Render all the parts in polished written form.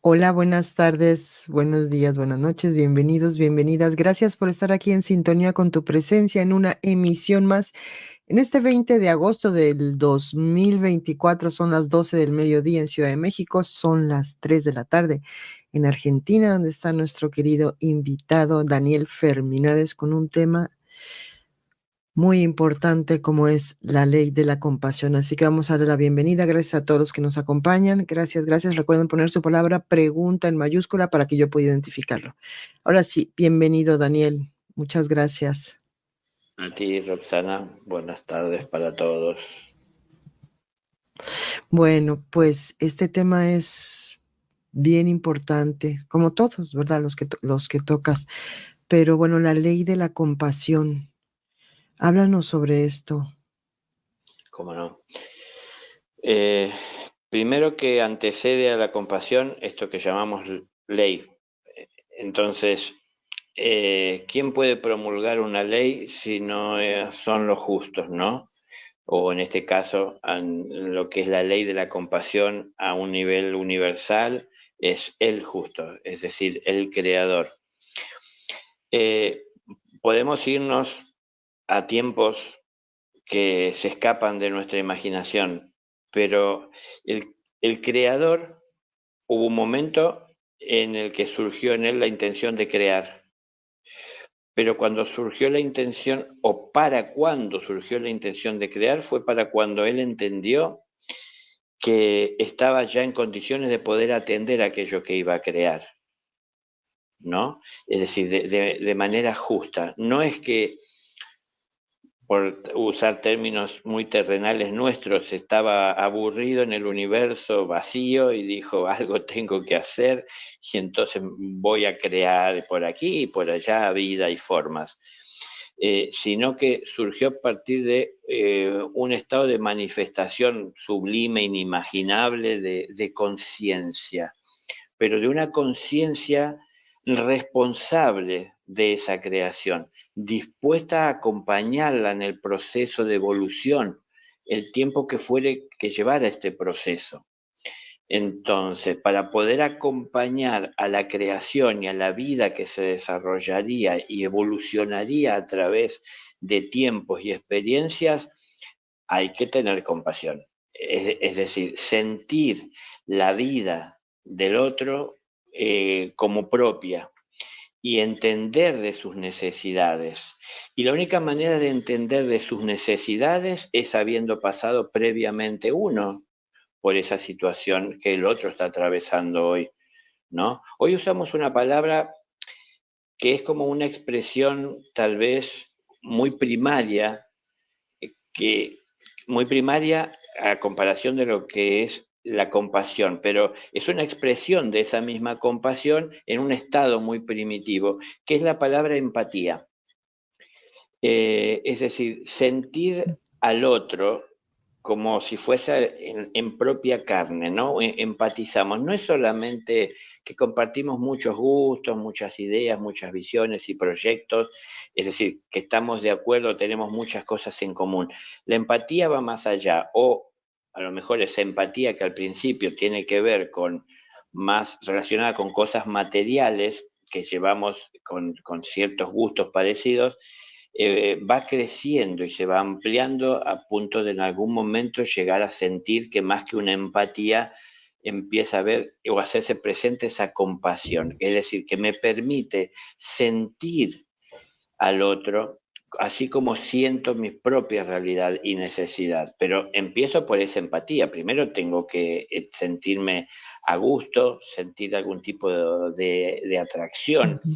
Hola, buenas tardes, buenos días, buenas noches, bienvenidos, bienvenidas. Gracias por estar aquí en sintonía con tu presencia en una emisión más. En este 20 de agosto del 2024 son las 12 del mediodía en Ciudad de México, son las 3 de la tarde en Argentina, donde está nuestro querido invitado Daniel Ferminades con un tema muy importante como es la ley de la compasión. Así que vamos a darle la bienvenida. Gracias a todos los que nos acompañan. Gracias, gracias. Recuerden poner su palabra pregunta en mayúscula para que yo pueda identificarlo. Ahora sí, bienvenido, Daniel. Muchas gracias. A ti, Roxana, buenas tardes para todos. Bueno, pues este tema es bien importante, como todos, ¿verdad? Los que tocas. Pero bueno, la ley de la compasión. Háblanos sobre esto. ¿Cómo no? Eh, Primero que antecede a la compasión, esto que llamamos ley. Entonces, ¿quién puede promulgar una ley si no son los justos, no? O en este caso, lo que es la ley de la compasión a un nivel universal, es el justo, es decir, el creador. Eh, Podemos irnos a tiempos que se escapan de nuestra imaginación, pero el creador, hubo un momento en el que surgió en él la intención de crear, pero cuando surgió la intención, o para cuando surgió la intención de crear, fue para cuando él entendió que estaba ya en condiciones de poder atender aquello que iba a crear, ¿no? Es decir, de manera justa. No es que, por usar términos muy terrenales nuestros, estaba aburrido en el universo vacío y dijo, algo tengo que hacer, y entonces voy a crear por aquí y por allá vida y formas. Sino que surgió a partir de un estado de manifestación sublime, inimaginable, de conciencia, pero de una conciencia responsable de esa creación, dispuesta a acompañarla en el proceso de evolución, el tiempo que fuere que llevara este proceso. Entonces, para poder acompañar a la creación y a la vida que se desarrollaría y evolucionaría a través de tiempos y experiencias, hay que tener compasión. Es decir, sentir la vida del otro como propia y entender de sus necesidades. Y la única manera de entender de sus necesidades es habiendo pasado previamente uno por esa situación que el otro está atravesando hoy, ¿no? Hoy usamos una palabra que es como una expresión tal vez muy primaria, que muy primaria a comparación de lo que es la compasión, pero es una expresión de esa misma compasión en un estado muy primitivo, que es la palabra empatía. Es decir, sentir al otro como si fuese en propia carne, ¿no? Empatizamos. No es solamente que compartimos muchos gustos, muchas ideas, muchas visiones y proyectos, es decir, que estamos de acuerdo, tenemos muchas cosas en común. La empatía va más allá, o a lo mejor esa empatía que al principio tiene que ver con más relacionada con cosas materiales que llevamos con ciertos gustos parecidos, va creciendo y se va ampliando a punto de en algún momento llegar a sentir que más que una empatía empieza a ver o a hacerse presente esa compasión, es decir, que me permite sentir al otro así como siento mi propia realidad y necesidad, pero empiezo por esa empatía. Primero tengo que sentirme a gusto, sentir algún tipo de atracción Ujú.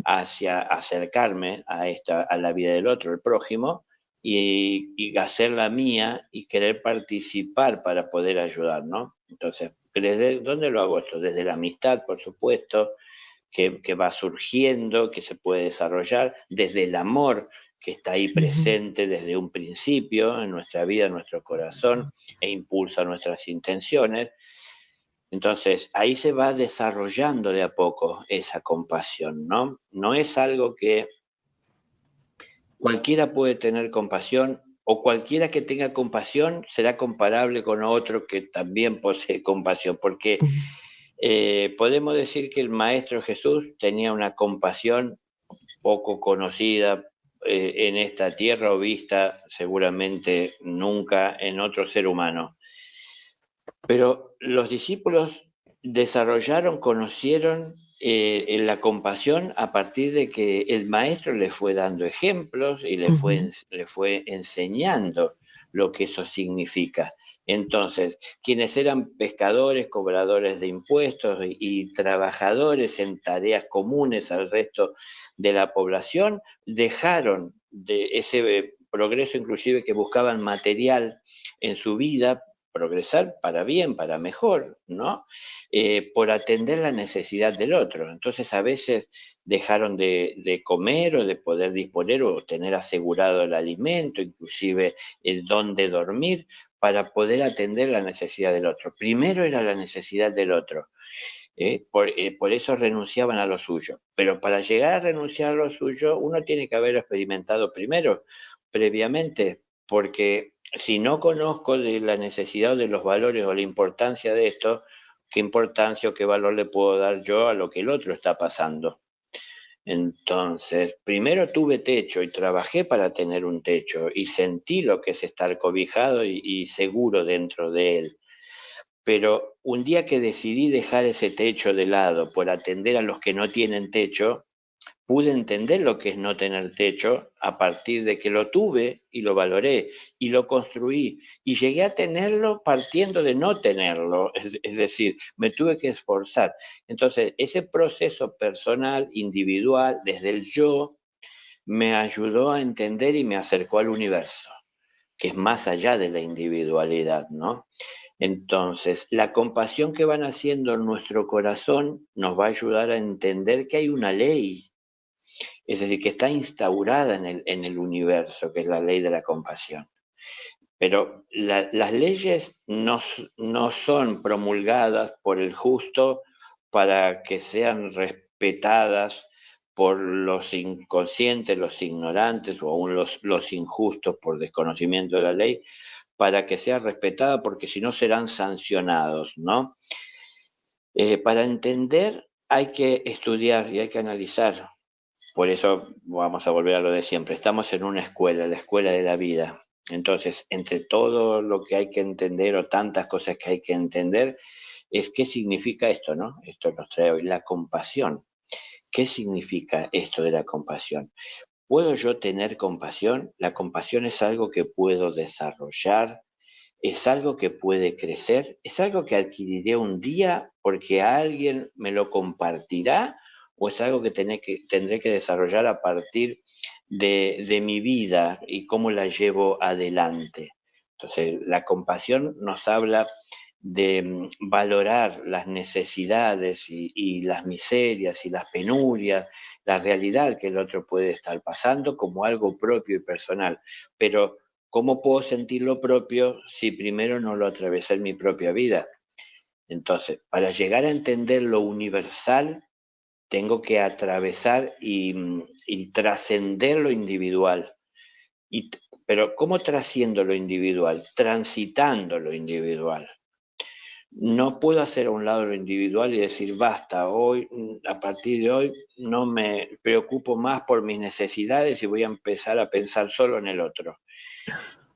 hacia acercarme a la vida del otro, el prójimo, y hacer la mía y querer participar para poder ayudar, ¿no? Entonces, ¿desde dónde lo hago esto? Desde la amistad, por supuesto, que va surgiendo, que se puede desarrollar, desde el amor que está ahí Ujú. presente desde un principio en nuestra vida, en nuestro corazón, e impulsa nuestras intenciones. Entonces, ahí se va desarrollando de a poco esa compasión, ¿no? No es algo que cualquiera puede tener compasión, o cualquiera que tenga compasión será comparable con otro que también posee compasión, porque Podemos decir que el Maestro Jesús tenía una compasión poco conocida en esta tierra o vista seguramente nunca en otro ser humano. Pero los discípulos desarrollaron, conocieron en la compasión a partir de que el maestro les fue dando ejemplos y Ujú. le fue enseñando lo que eso significa. Entonces, quienes eran pescadores, cobradores de impuestos y trabajadores en tareas comunes al resto de la población, dejaron de ese progreso inclusive que buscaban material en su vida progresar para bien, para mejor, ¿no? Por atender la necesidad del otro. Entonces a veces dejaron de comer o de poder disponer o tener asegurado el alimento, inclusive el dónde dormir, para poder atender la necesidad del otro. Primero era la necesidad del otro. Por eso renunciaban a lo suyo. Pero para llegar a renunciar a lo suyo, uno tiene que haber experimentado primero, previamente, porque si no conozco de la necesidad o de los valores o la importancia de esto, ¿qué importancia o qué valor le puedo dar yo a lo que el otro está pasando? Entonces, primero tuve techo y trabajé para tener un techo y sentí lo que es estar cobijado y seguro dentro de él. Pero un día que decidí dejar ese techo de lado por atender a los que no tienen techo, pude entender lo que es no tener techo a partir de que lo tuve y lo valoré y lo construí y llegué a tenerlo partiendo de no tenerlo, es decir, me tuve que esforzar. Entonces, ese proceso personal, individual, desde el yo, me ayudó a entender y me acercó al universo, que es más allá de la individualidad, ¿no? Entonces, la compasión que van haciendo en nuestro corazón nos va a ayudar a entender que hay una ley, es decir, que está instaurada en el universo, que es la ley de la compasión. Pero las leyes no son promulgadas por el justo para que sean respetadas por los inconscientes, los ignorantes o aún los injustos por desconocimiento de la ley, para que sea respetada porque si no serán sancionados, ¿no? Para entender hay que estudiar y hay que analizar. Por eso vamos a volver a lo de siempre. Estamos en una escuela, la escuela de la vida. Entonces, entre todo lo que hay que entender o tantas cosas que hay que entender, es qué significa esto, ¿no? Esto nos trae hoy la compasión. ¿Qué significa esto de la compasión? ¿Puedo yo tener compasión? La compasión es algo que puedo desarrollar, es algo que puede crecer, es algo que adquiriré un día porque alguien me lo compartirá o es algo que tendré que desarrollar a partir de mi vida y cómo la llevo adelante. Entonces, la compasión nos habla de valorar las necesidades y las miserias y las penurias, la realidad que el otro puede estar pasando como algo propio y personal, pero ¿cómo puedo sentir lo propio si primero no lo atravesé en mi propia vida? Entonces, para llegar a entender lo universal, tengo que atravesar y trascender lo individual. Pero ¿cómo trasciendo lo individual? Transitando lo individual. No puedo hacer a un lado lo individual y decir, basta, hoy, a partir de hoy, no me preocupo más por mis necesidades y voy a empezar a pensar solo en el otro.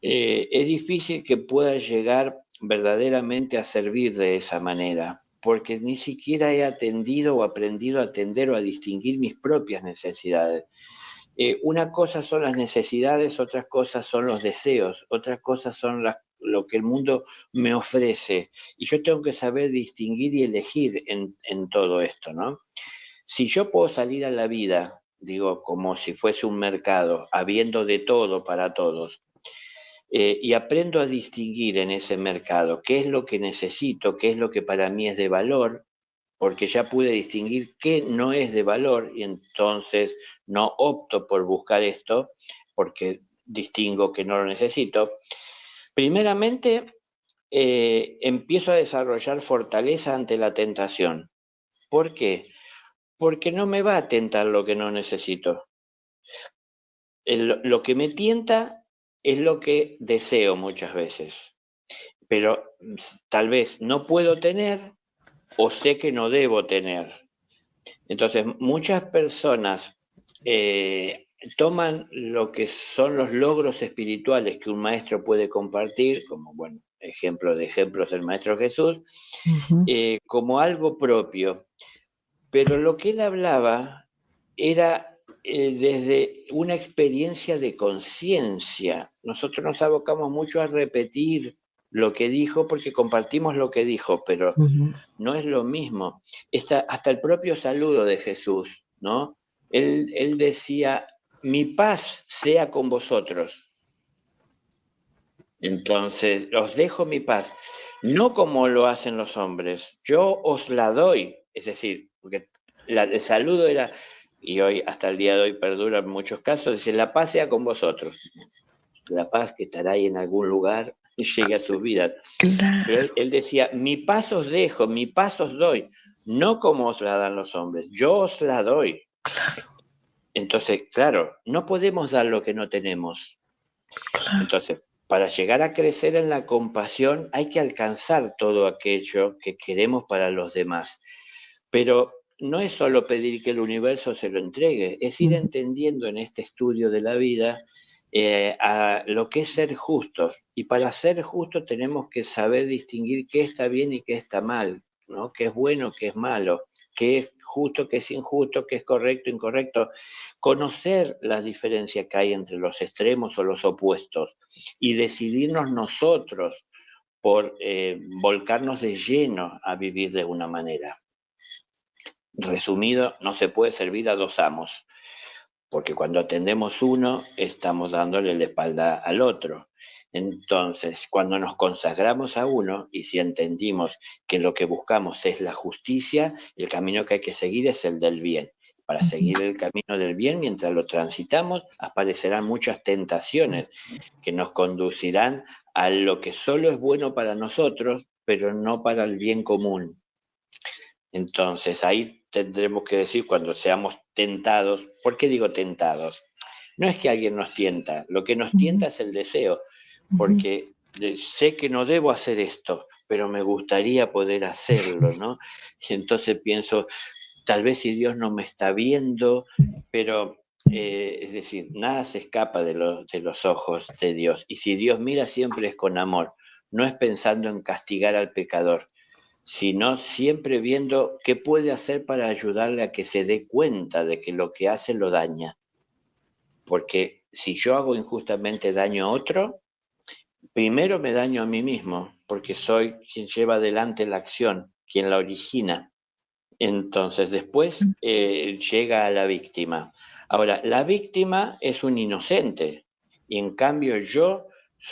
Es difícil que pueda llegar verdaderamente a servir de esa manera, porque ni siquiera he atendido o aprendido a atender o a distinguir mis propias necesidades. Una cosa son las necesidades, otras cosas son los deseos, otras cosas son lo que el mundo me ofrece. Y yo tengo que saber distinguir y elegir en todo esto, ¿no? Si yo puedo salir a la vida, digo, como si fuese un mercado, habiendo de todo para todos, y aprendo a distinguir en ese mercado qué es lo que necesito, qué es lo que para mí es de valor, porque ya pude distinguir qué no es de valor y entonces no opto por buscar esto porque distingo que no lo necesito. Primeramente, empiezo a desarrollar fortaleza ante la tentación. ¿Por qué? Porque no me va a tentar lo que no necesito. Lo que me tienta es lo que deseo muchas veces, pero tal vez no puedo tener o sé que no debo tener. Entonces, muchas personas toman lo que son los logros espirituales que un maestro puede compartir, como, bueno, ejemplos del Maestro Jesús, Ujú, como algo propio. Pero lo que él hablaba era desde una experiencia de conciencia. Nosotros nos abocamos mucho a repetir lo que dijo porque compartimos lo que dijo, pero ujú, no es lo mismo. Hasta el propio saludo de Jesús, ¿no? Él decía, mi paz sea con vosotros. Entonces, os dejo mi paz, no como lo hacen los hombres, yo os la doy. Es decir, porque el saludo era, y hoy hasta el día de hoy perdura en muchos casos, dice, la paz sea con vosotros. La paz que estará ahí en algún lugar y llegue a sus vidas. Pero claro, él decía, mi paz os dejo, mi paz os doy, no como os la dan los hombres, yo os la doy. claro, Entonces, claro, no podemos dar lo que no tenemos. claro. Entonces, para llegar a crecer en la compasión hay que alcanzar todo aquello que queremos para los demás. Pero no es solo pedir que el universo se lo entregue, es ir Ujú, entendiendo en este estudio de la vida a lo que es ser justos. Y para ser justos tenemos que saber distinguir qué está bien y qué está mal, ¿no? Qué es bueno, qué es malo, qué es justo, qué es injusto, qué es correcto, incorrecto. Conocer las diferencias que hay entre los extremos o los opuestos y decidirnos nosotros por volcarnos de lleno a vivir de una manera. Resumido, no se puede servir a dos amos, porque cuando atendemos uno, estamos dándole la espalda al otro. Entonces, cuando nos consagramos a uno y si entendimos que lo que buscamos es la justicia, el camino que hay que seguir es el del bien. Para ujú. seguir el camino del bien, mientras lo transitamos, aparecerán muchas tentaciones que nos conducirán a lo que solo es bueno para nosotros, pero no para el bien común. Entonces ahí tendremos que decir cuando seamos tentados, ¿por qué digo tentados? No es que alguien nos tienta, lo que nos Ujú, tienta es el deseo, ujú, porque sé que no debo hacer esto, pero me gustaría poder hacerlo, ¿no? Y entonces pienso, tal vez si Dios no me está viendo, pero es decir, nada se escapa de los ojos de Dios. Y si Dios mira siempre es con amor, no es pensando en castigar al pecador, sino siempre viendo qué puede hacer para ayudarle a que se dé cuenta de que lo que hace lo daña. Porque si yo hago injustamente daño a otro, primero me daño a mí mismo, porque soy quien lleva adelante la acción, quien la origina. Entonces después llega a la víctima. Ahora, la víctima es un inocente y en cambio yo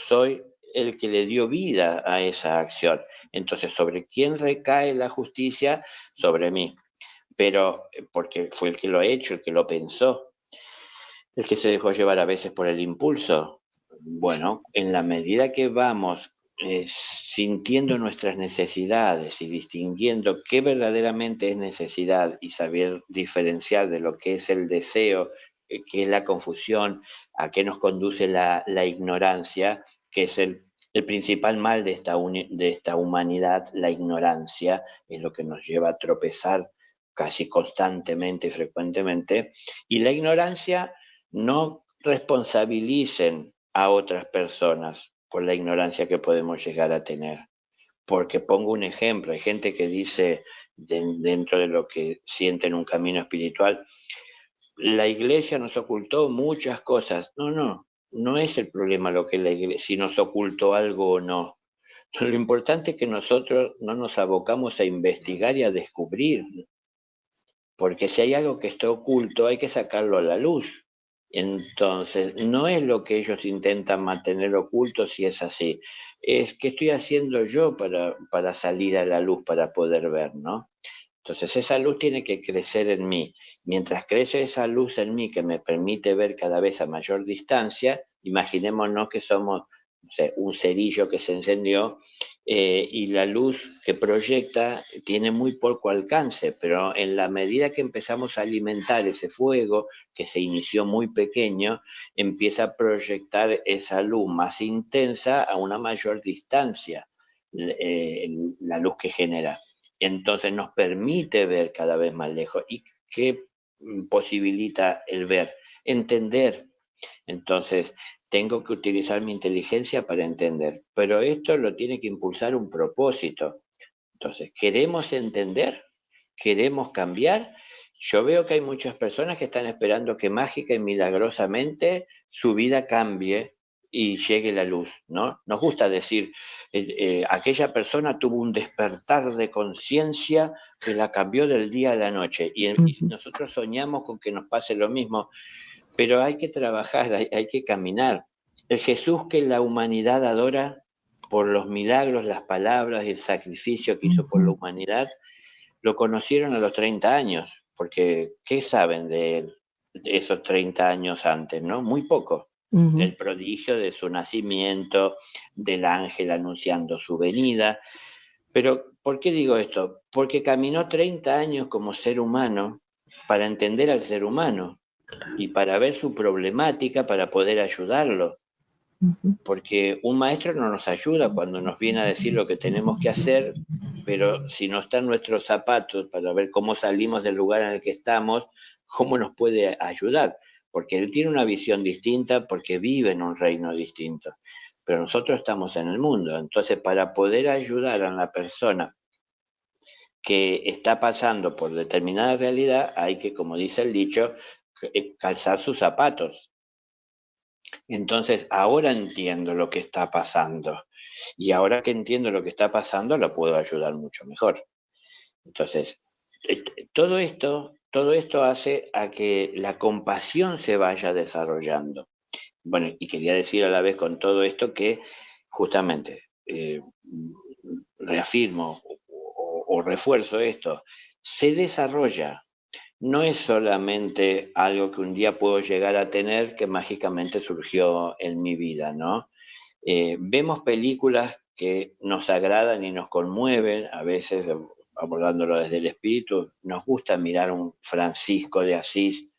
soy el que le dio vida a esa acción. Entonces, ¿sobre quién recae la justicia? Sobre mí. Pero porque fue el que lo ha hecho, el que lo pensó, el que se dejó llevar a veces por el impulso. Bueno, en la medida que vamos sintiendo nuestras necesidades y distinguiendo qué verdaderamente es necesidad y saber diferenciar de lo que es el deseo, qué es la confusión, a qué nos conduce la ignorancia, que es el principal mal de esta humanidad, la ignorancia, es lo que nos lleva a tropezar casi constantemente y frecuentemente. Y la ignorancia, no responsabilicen a otras personas por la ignorancia que podemos llegar a tener. Porque pongo un ejemplo, hay gente que dice dentro de lo que siente en un camino espiritual, la iglesia nos ocultó muchas cosas. No, no, no es el problema lo que la iglesia, si nos ocultó algo o no. Lo importante es que nosotros no nos abocamos a investigar y a descubrir, porque si hay algo que está oculto hay que sacarlo a la luz. Entonces, no es lo que ellos intentan mantener oculto si es así, es qué estoy haciendo yo para salir a la luz, para poder ver, ¿no? Entonces, esa luz tiene que crecer en mí. Mientras crece esa luz en mí que me permite ver cada vez a mayor distancia, imaginémonos que somos, no sé, un cerillo que se encendió y la luz que proyecta tiene muy poco alcance, pero en la medida que empezamos a alimentar ese fuego, que se inició muy pequeño, empieza a proyectar esa luz más intensa a una mayor distancia, la luz que genera. Entonces nos permite ver cada vez más lejos. ¿Y qué posibilita el ver? Entender. Entonces, tengo que utilizar mi inteligencia para entender, pero esto lo tiene que impulsar un propósito. Entonces, ¿queremos entender? ¿Queremos cambiar? Yo veo que hay muchas personas que están esperando que mágica y milagrosamente su vida cambie y llegue la luz, ¿no? Nos gusta decir, aquella persona tuvo un despertar de conciencia que la cambió del día a la noche y Ujú, nosotros soñamos con que nos pase lo mismo, pero hay que trabajar, hay que caminar. El Jesús que la humanidad adora por los milagros, las palabras y el sacrificio que hizo por la ujú, humanidad, lo conocieron a los 30 años, porque ¿qué saben de él de esos 30 años antes, no? Muy poco. ujú, El prodigio de su nacimiento, del ángel anunciando su venida. Pero, ¿por qué digo esto? Porque caminó 30 años como ser humano para entender al ser humano y para ver su problemática, para poder ayudarlo. ujú, Porque un maestro no nos ayuda cuando nos viene a decir lo que tenemos que hacer, pero si no están nuestros zapatos para ver cómo salimos del lugar en el que estamos, ¿cómo nos puede ayudar? Porque él tiene una visión distinta, porque vive en un reino distinto. Pero nosotros estamos en el mundo. Entonces, para poder ayudar a la persona que está pasando por determinada realidad, hay que, como dice el dicho, calzar sus zapatos. Entonces, ahora entiendo lo que está pasando. Y ahora que entiendo lo que está pasando, lo puedo ayudar mucho mejor. Entonces, todo esto hace a que la compasión se vaya desarrollando. Bueno, y quería decir a la vez con todo esto que justamente reafirmo o refuerzo esto, se desarrolla, no es solamente algo que un día puedo llegar a tener que mágicamente surgió en mi vida, ¿no? Vemos películas que nos agradan y nos conmueven, a veces abordándolo desde el espíritu, nos gusta mirar un Francisco de Asís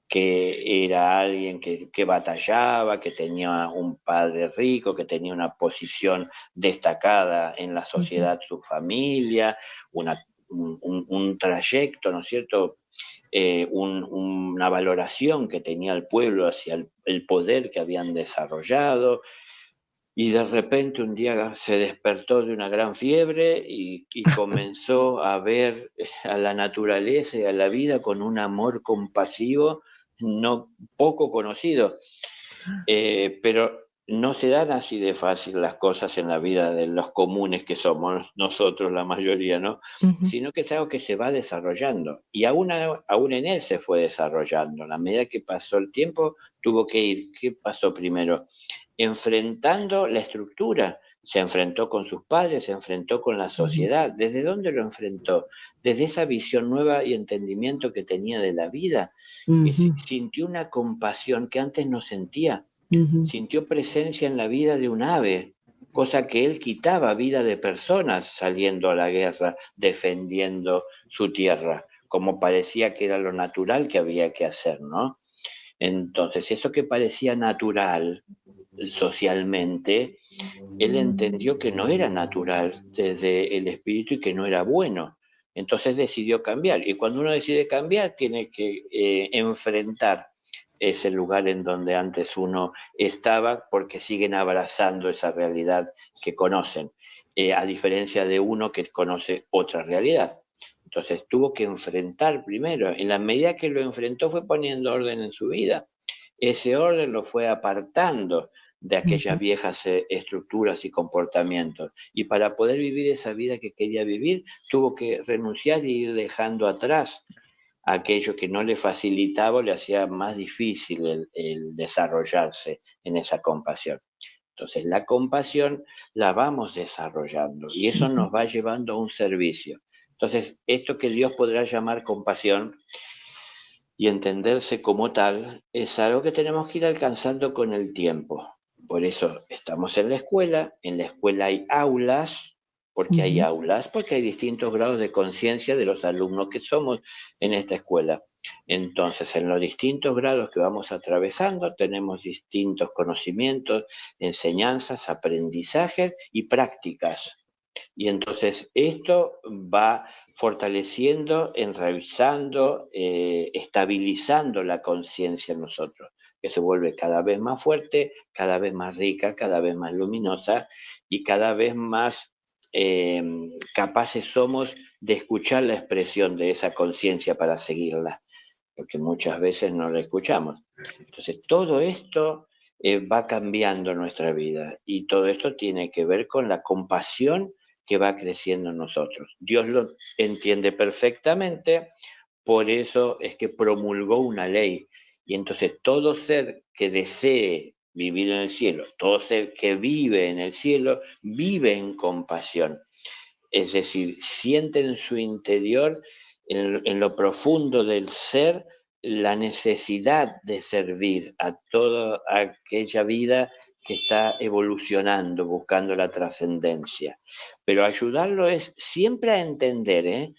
que era alguien que batallaba, que tenía un padre rico, que tenía una posición destacada en la ujú, sociedad, su familia, una, un trayecto, ¿no es cierto? Una valoración que tenía el pueblo hacia el poder que habían desarrollado, y de repente un día se despertó de una gran fiebre y comenzó a ver a la naturaleza y a la vida con un amor compasivo no poco conocido. Pero no se dan así de fácil las cosas en la vida de los comunes que somos nosotros, la mayoría, ¿no? ujú, Sino que es algo que se va desarrollando. Y aún en él se fue desarrollando. A medida que pasó el tiempo, tuvo que ir. ¿Qué pasó primero? Enfrentando la estructura. Se enfrentó con sus padres, se enfrentó con la ujú, sociedad. ¿Desde dónde lo enfrentó? Desde esa visión nueva y entendimiento que tenía de la vida. ujú, Sintió una compasión que antes no sentía, ujú, sintió presencia en la vida de un ave, cosa que él quitaba vida de personas saliendo a la guerra, defendiendo su tierra, como parecía que era lo natural que había que hacer, ¿no? Entonces, eso que parecía natural socialmente, él entendió que no era natural desde el espíritu y que no era bueno. Entonces decidió cambiar. Y cuando uno decide cambiar, tiene que enfrentar ese lugar en donde antes uno estaba, porque siguen abrazando esa realidad que conocen, a diferencia de uno que conoce otra realidad. Entonces tuvo que enfrentar primero. En la medida que lo enfrentó, fue poniendo orden en su vida. Ese orden lo fue apartando de aquellas ujú, viejas estructuras y comportamientos. Y para poder vivir esa vida que quería vivir, tuvo que renunciar y ir dejando atrás aquello que no le facilitaba o le hacía más difícil el desarrollarse en esa compasión. Entonces, la compasión la vamos desarrollando y eso ujú, nos va llevando a un servicio. Entonces, esto que Dios podrá llamar compasión y entenderse como tal es algo que tenemos que ir alcanzando con el tiempo. Por eso estamos en la escuela hay aulas, porque hay ujú, aulas, porque hay distintos grados de conciencia de los alumnos que somos en esta escuela. Entonces, en los distintos grados que vamos atravesando, tenemos distintos conocimientos, enseñanzas, aprendizajes y prácticas. Y entonces esto va fortaleciendo, enraizando, estabilizando la conciencia en nosotros, que se vuelve cada vez más fuerte, cada vez más rica, cada vez más luminosa y cada vez más eh, capaces somos de escuchar la expresión de esa conciencia para seguirla, porque muchas veces no la escuchamos. Entonces, todo esto va cambiando nuestra vida y todo esto tiene que ver con la compasión que va creciendo en nosotros. Dios lo entiende perfectamente, por eso es que promulgó una ley. Y entonces todo ser que desee vivir en el cielo, todo ser que vive en el cielo, vive en compasión. Es decir, siente en su interior, en lo profundo del ser, la necesidad de servir a toda aquella vida que está evolucionando, buscando la trascendencia. Pero ayudarlo es siempre a entender, ¿eh?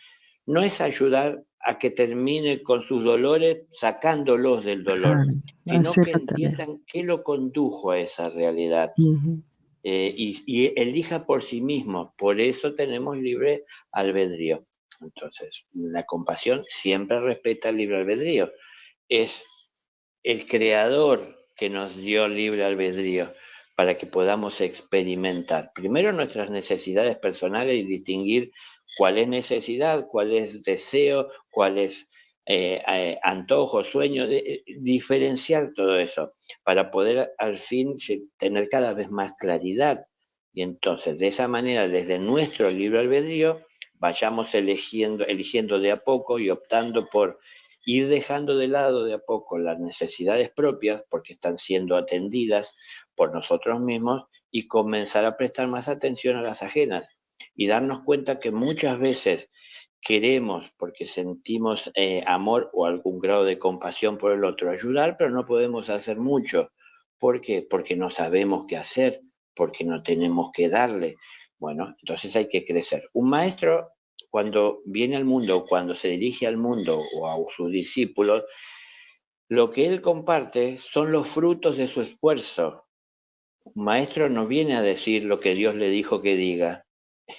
No es ayudar a que termine con sus dolores sacándolos del dolor, Claro, sino hacer que la tarea. entiendan qué lo condujo a esa realidad Ujú. y elija por sí mismo. Por eso tenemos libre albedrío. Entonces, la compasión siempre respeta el libre albedrío. Es el creador que nos dio libre albedrío para que podamos experimentar primero nuestras necesidades personales y distinguir cuál es necesidad, cuál es deseo, cuál es antojo, sueño, diferenciar todo eso para poder al fin tener cada vez más claridad. Y entonces, de esa manera, desde nuestro libre albedrío, vayamos eligiendo de a poco y optando por ir dejando de lado de a poco las necesidades propias, porque están siendo atendidas por nosotros mismos, y comenzar a prestar más atención a las ajenas y darnos cuenta que muchas veces queremos, porque sentimos amor o algún grado de compasión por el otro, ayudar, pero no podemos hacer mucho. ¿Por qué? Porque no sabemos qué hacer, porque no tenemos que darle. Bueno, entonces hay que crecer. Un maestro, cuando viene al mundo, cuando se dirige al mundo o a sus discípulos, lo que él comparte son los frutos de su esfuerzo. Un maestro no viene a decir lo que Dios le dijo que diga,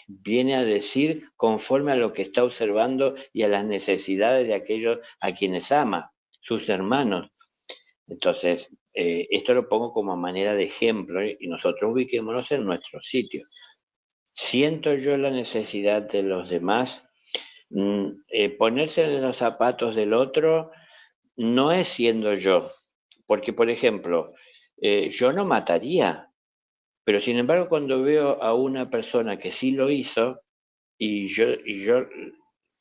viene a decir conforme a lo que está observando y a las necesidades de aquellos a quienes ama, sus hermanos. Entonces, esto lo pongo como manera de ejemplo y nosotros ubiquémonos en nuestro sitio. Siento yo la necesidad de los demás. Ponerse en los zapatos del otro no es siendo yo, porque por ejemplo, yo no mataría, pero sin embargo cuando veo a una persona que sí lo hizo y yo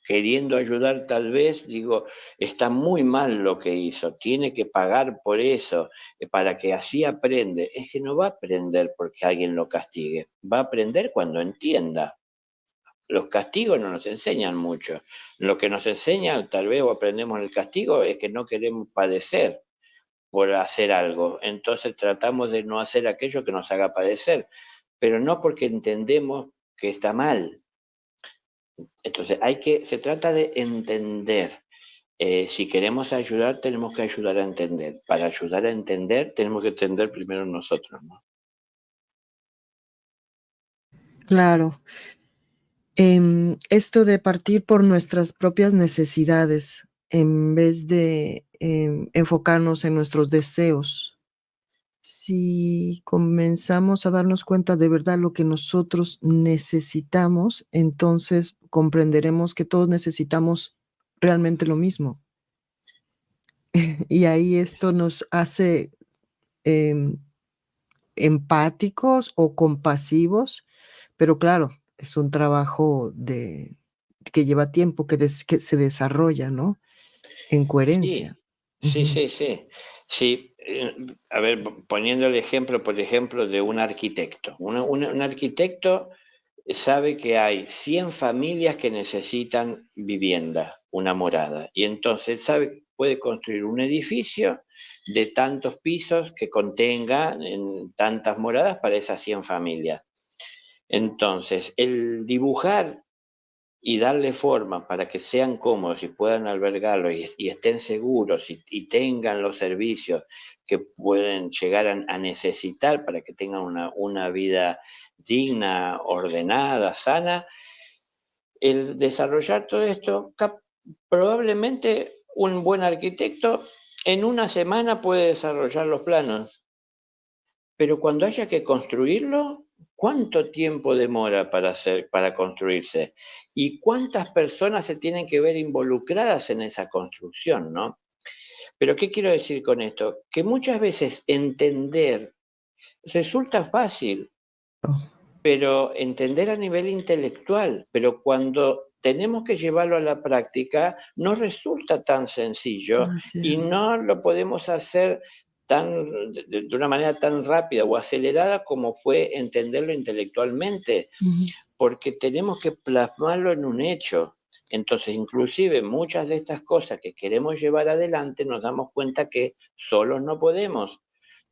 queriendo ayudar tal vez, digo, está muy mal lo que hizo, tiene que pagar por eso, para que así aprende. Es que no va a aprender porque alguien lo castigue, va a aprender cuando entienda. Los castigos no nos enseñan mucho. Lo que nos enseña, tal vez, o aprendemos en el castigo, es que no queremos padecer por hacer algo. Entonces tratamos de no hacer aquello que nos haga padecer, pero no porque entendemos que está mal. Entonces se trata de entender. Si queremos ayudar, tenemos que ayudar a entender. Para ayudar a entender, tenemos que entender primero nosotros, ¿no? Claro. Esto de partir por nuestras propias necesidades en vez de enfocarnos en nuestros deseos. Si comenzamos a darnos cuenta de verdad lo que nosotros necesitamos, entonces comprenderemos que todos necesitamos realmente lo mismo. Y ahí esto nos hace em, empáticos o compasivos, pero claro, es un trabajo que lleva tiempo, que se desarrolla, ¿no? En coherencia. Sí, sí, Ujú. sí, sí. Sí, a ver, poniendo el ejemplo, por ejemplo, de un arquitecto. Un arquitecto sabe que hay 100 familias que necesitan vivienda, una morada, y entonces sabe que puede construir un edificio de tantos pisos que contenga tantas moradas para esas 100 familias. Entonces, el dibujar y darle forma para que sean cómodos y puedan albergarlo y estén seguros y tengan los servicios que pueden llegar a necesitar para que tengan una vida digna, ordenada, sana, el desarrollar todo esto, probablemente un buen arquitecto en una semana puede desarrollar los planos, pero cuando haya que construirlo, ¿cuánto tiempo demora para construirse? ¿Y cuántas personas se tienen que ver involucradas en esa construcción, no? Pero ¿qué quiero decir con esto? Que muchas veces entender resulta fácil, Oh, pero entender a nivel intelectual, pero cuando tenemos que llevarlo a la práctica, no resulta tan sencillo así y es. no lo podemos hacer de una manera tan rápida o acelerada como fue entenderlo intelectualmente, Ujú, porque tenemos que plasmarlo en un hecho. Entonces, inclusive muchas de estas cosas que queremos llevar adelante nos damos cuenta que solos no podemos.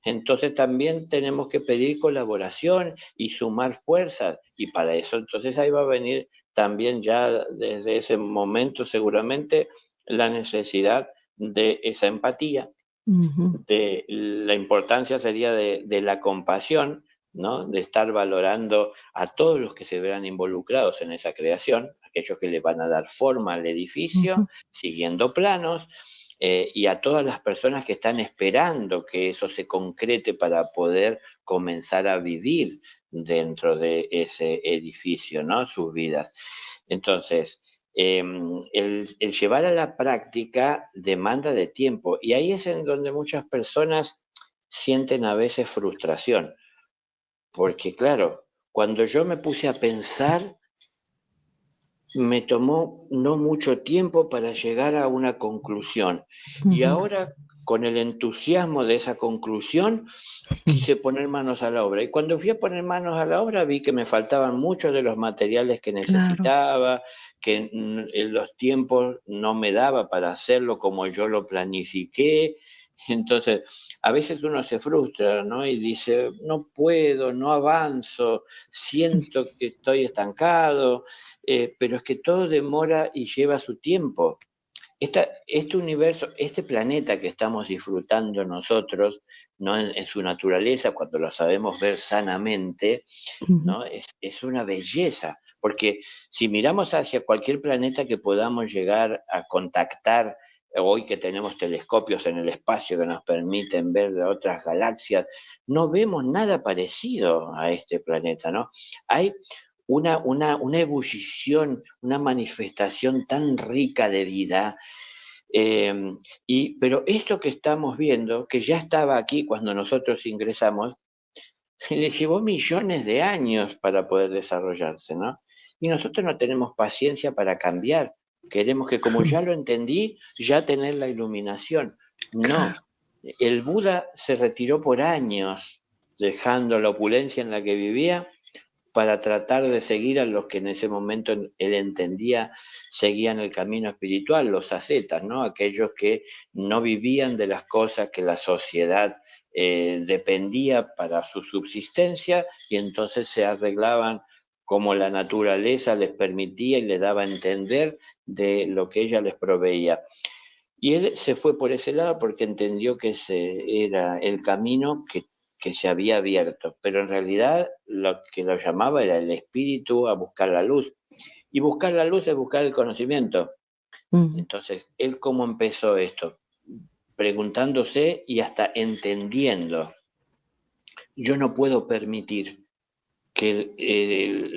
Entonces también tenemos que pedir colaboración y sumar fuerzas. Y para eso entonces ahí va a venir también ya desde ese momento seguramente la necesidad de esa empatía, ujú, de la importancia sería de la compasión, ¿no? De estar valorando a todos los que se verán involucrados en esa creación, aquellos que le van a dar forma al edificio, ujú, siguiendo planos, y a todas las personas que están esperando que eso se concrete para poder comenzar a vivir dentro de ese edificio, ¿no? Sus vidas. Entonces, el llevar a la práctica demanda de tiempo y ahí es en donde muchas personas sienten a veces frustración, porque claro, cuando yo me puse a pensar, me tomó no mucho tiempo para llegar a una conclusión y ujú. ahora con el entusiasmo de esa conclusión quise poner manos a la obra. Y cuando fui a poner manos a la obra vi que me faltaban muchos de los materiales que Claro. necesitaba, que en los tiempos no me daba para hacerlo como yo lo planifiqué. Entonces, a veces uno se frustra, ¿no? Y dice, no puedo, no avanzo, siento que estoy estancado, pero es que todo demora y lleva su tiempo. Este universo, este planeta que estamos disfrutando nosotros, ¿no? En su naturaleza, cuando lo sabemos ver sanamente, Ujú, ¿no? Es una belleza, porque si miramos hacia cualquier planeta que podamos llegar a contactar, hoy que tenemos telescopios en el espacio que nos permiten ver de otras galaxias, no vemos nada parecido a este planeta, ¿no? Hay una ebullición, una manifestación tan rica de vida, pero esto que estamos viendo, que ya estaba aquí cuando nosotros ingresamos, le llevó millones de años para poder desarrollarse, ¿no? Y nosotros no tenemos paciencia para cambiar. Queremos que como ya lo entendí, ya tener la iluminación. claro. No, el Buda se retiró por años, dejando la opulencia en la que vivía para tratar de seguir a los que en ese momento él entendía seguían el camino espiritual, los ascetas, ¿no? Aquellos que no vivían de las cosas que la sociedad dependía para su subsistencia y entonces se arreglaban como la naturaleza les permitía y les daba a entender de lo que ella les proveía. Y él se fue por ese lado porque entendió que ese era el camino que se había abierto, pero en realidad lo que lo llamaba era el espíritu a buscar la luz. Y buscar la luz es buscar el conocimiento. Ujú, Entonces, ¿él cómo empezó esto? Preguntándose y hasta entendiendo. Yo no puedo permitir que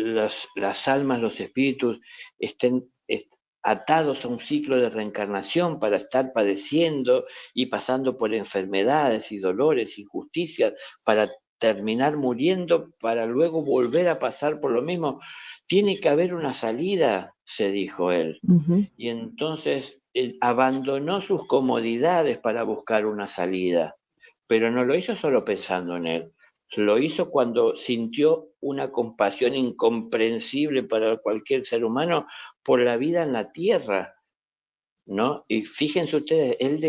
las almas, los espíritus estén atados a un ciclo de reencarnación para estar padeciendo y pasando por enfermedades y dolores, injusticias, para terminar muriendo, para luego volver a pasar por lo mismo. Tiene que haber una salida, se dijo él. ujú, Y entonces él abandonó sus comodidades para buscar una salida, pero no lo hizo solo pensando en él, lo hizo cuando sintió una compasión incomprensible para cualquier ser humano por la vida en la tierra, ¿no? Y fíjense ustedes, él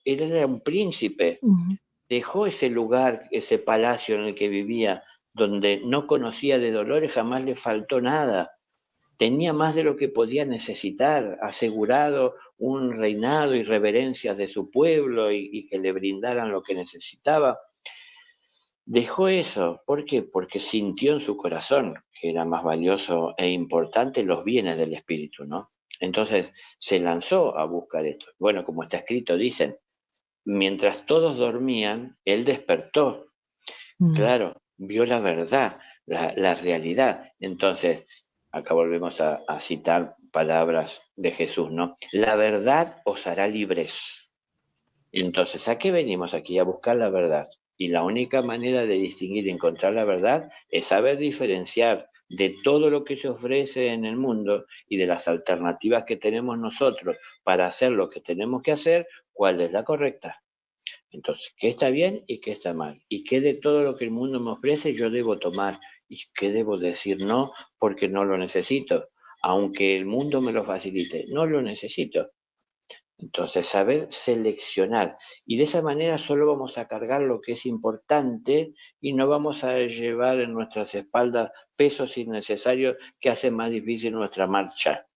era un príncipe, ujú. dejó ese lugar, ese palacio en el que vivía, donde no conocía de dolores, jamás le faltó nada, tenía más de lo que podía necesitar, asegurado un reinado y reverencias de su pueblo y que le brindaran lo que necesitaba. Dejó eso, ¿por qué? Porque sintió en su corazón que era más valioso e importante los bienes del espíritu, ¿no? Entonces se lanzó a buscar esto. Bueno, como está escrito, dicen, mientras todos dormían, él despertó. Mm, Claro, vio la verdad, la realidad. Entonces, acá volvemos a citar palabras de Jesús, ¿no? La verdad os hará libres. Entonces, ¿a qué venimos aquí? A buscar la verdad. Y la única manera de distinguir y encontrar la verdad es saber diferenciar de todo lo que se ofrece en el mundo y de las alternativas que tenemos nosotros para hacer lo que tenemos que hacer, cuál es la correcta. Entonces, ¿qué está bien y qué está mal? ¿Y qué de todo lo que el mundo me ofrece yo debo tomar? ¿Y qué debo decir no porque no lo necesito? Aunque el mundo me lo facilite, no lo necesito. Entonces, saber seleccionar. Y de esa manera solo vamos a cargar lo que es importante y no vamos a llevar en nuestras espaldas pesos innecesarios que hacen más difícil nuestra marcha.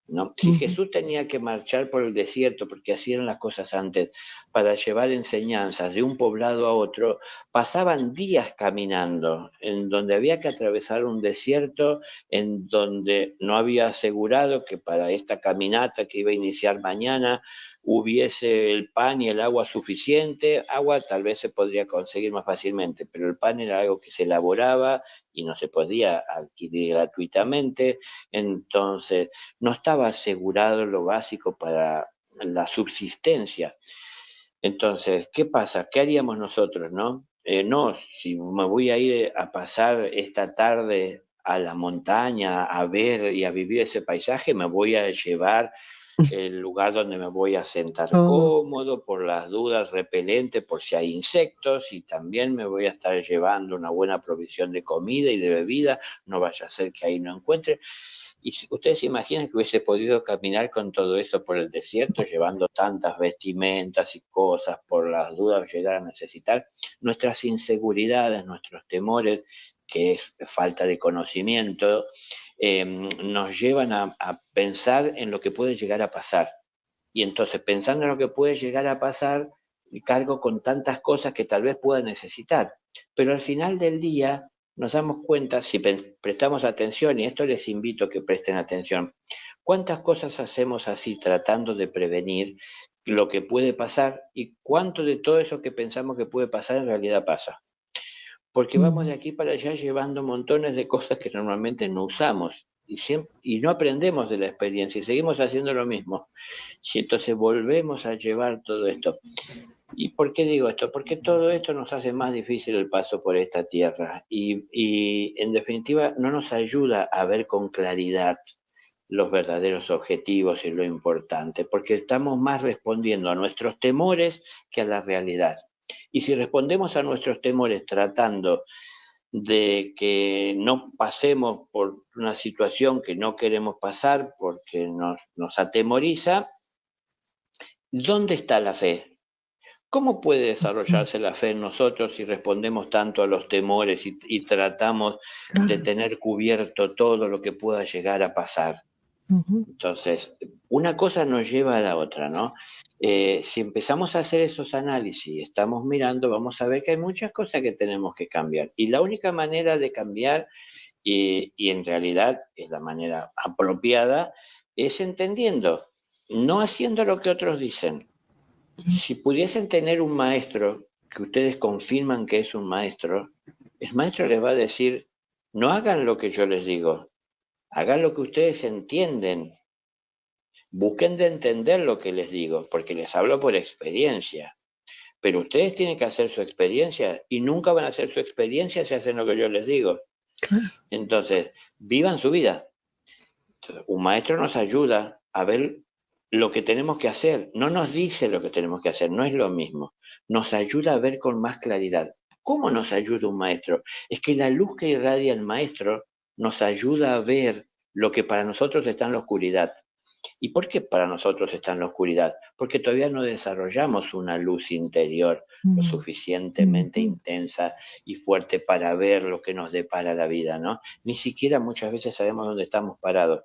¿No? Si ujú. Jesús tenía que marchar por el desierto, porque así eran las cosas antes, para llevar enseñanzas de un poblado a otro, pasaban días caminando, en donde había que atravesar un desierto, en donde no había asegurado que para esta caminata que iba a iniciar mañana hubiese el pan y el agua suficiente. Agua tal vez se podría conseguir más fácilmente, pero el pan era algo que se elaboraba y no se podía adquirir gratuitamente. Entonces, no estaba asegurado lo básico para la subsistencia. Entonces, ¿qué pasa? ¿Qué haríamos nosotros, no? No, si me voy a ir a pasar esta tarde a la montaña a ver y a vivir ese paisaje, me voy a llevar el lugar donde me voy a sentar Oh, cómodo, por las dudas repelente, por si hay insectos, y también me voy a estar llevando una buena provisión de comida y de bebida, no vaya a ser que ahí no encuentre. Y si ustedes se imaginan que hubiese podido caminar con todo eso por el desierto, llevando tantas vestimentas y cosas, por las dudas llegar a necesitar, nuestras inseguridades, nuestros temores, que es falta de conocimiento, nos llevan a pensar en lo que puede llegar a pasar. Y entonces, pensando en lo que puede llegar a pasar, cargo con tantas cosas que tal vez pueda necesitar. Pero al final del día nos damos cuenta, si prestamos atención, y esto les invito a que presten atención, cuántas cosas hacemos así tratando de prevenir lo que puede pasar y cuánto de todo eso que pensamos que puede pasar en realidad pasa. Porque vamos de mm, aquí para allá llevando montones de cosas que normalmente no usamos y no aprendemos de la experiencia y seguimos haciendo lo mismo. Si entonces volvemos a llevar todo esto. ¿Y por qué digo esto? Porque todo esto nos hace más difícil el paso por esta tierra y en definitiva no nos ayuda a ver con claridad los verdaderos objetivos y lo importante, porque estamos más respondiendo a nuestros temores que a la realidad. Y si respondemos a nuestros temores tratando de que no pasemos por una situación que no queremos pasar porque nos atemoriza, ¿dónde está la fe? ¿Cómo puede ujú. desarrollarse la fe en nosotros si respondemos tanto a los temores y tratamos de Claro. tener cubierto todo lo que pueda llegar a pasar? Ujú, Entonces, una cosa nos lleva a la otra, ¿no? Si empezamos a hacer esos análisis, estamos mirando, vamos a ver que hay muchas cosas que tenemos que cambiar. Y la única manera de cambiar, y en realidad es la manera apropiada, es entendiendo, no haciendo lo que otros dicen. ujú. Si pudiesen tener un maestro que ustedes confirman que es un maestro, el maestro les va a decir, no hagan lo que yo les digo, hagan lo que ustedes entienden. Busquen de entender lo que les digo, porque les hablo por experiencia. Pero ustedes tienen que hacer su experiencia y nunca van a hacer su experiencia si hacen lo que yo les digo. Claro. Entonces, vivan su vida. Entonces, un maestro nos ayuda a ver lo que tenemos que hacer. No nos dice lo que tenemos que hacer, no es lo mismo. Nos ayuda a ver con más claridad. ¿Cómo nos ayuda un maestro? Es que la luz que irradia el maestro nos ayuda a ver lo que para nosotros está en la oscuridad. ¿Y por qué para nosotros está en la oscuridad? Porque todavía no desarrollamos una luz interior lo Mm, suficientemente ujú, intensa y fuerte para ver lo que nos depara la vida, ¿no? Ni siquiera muchas veces sabemos dónde estamos parados.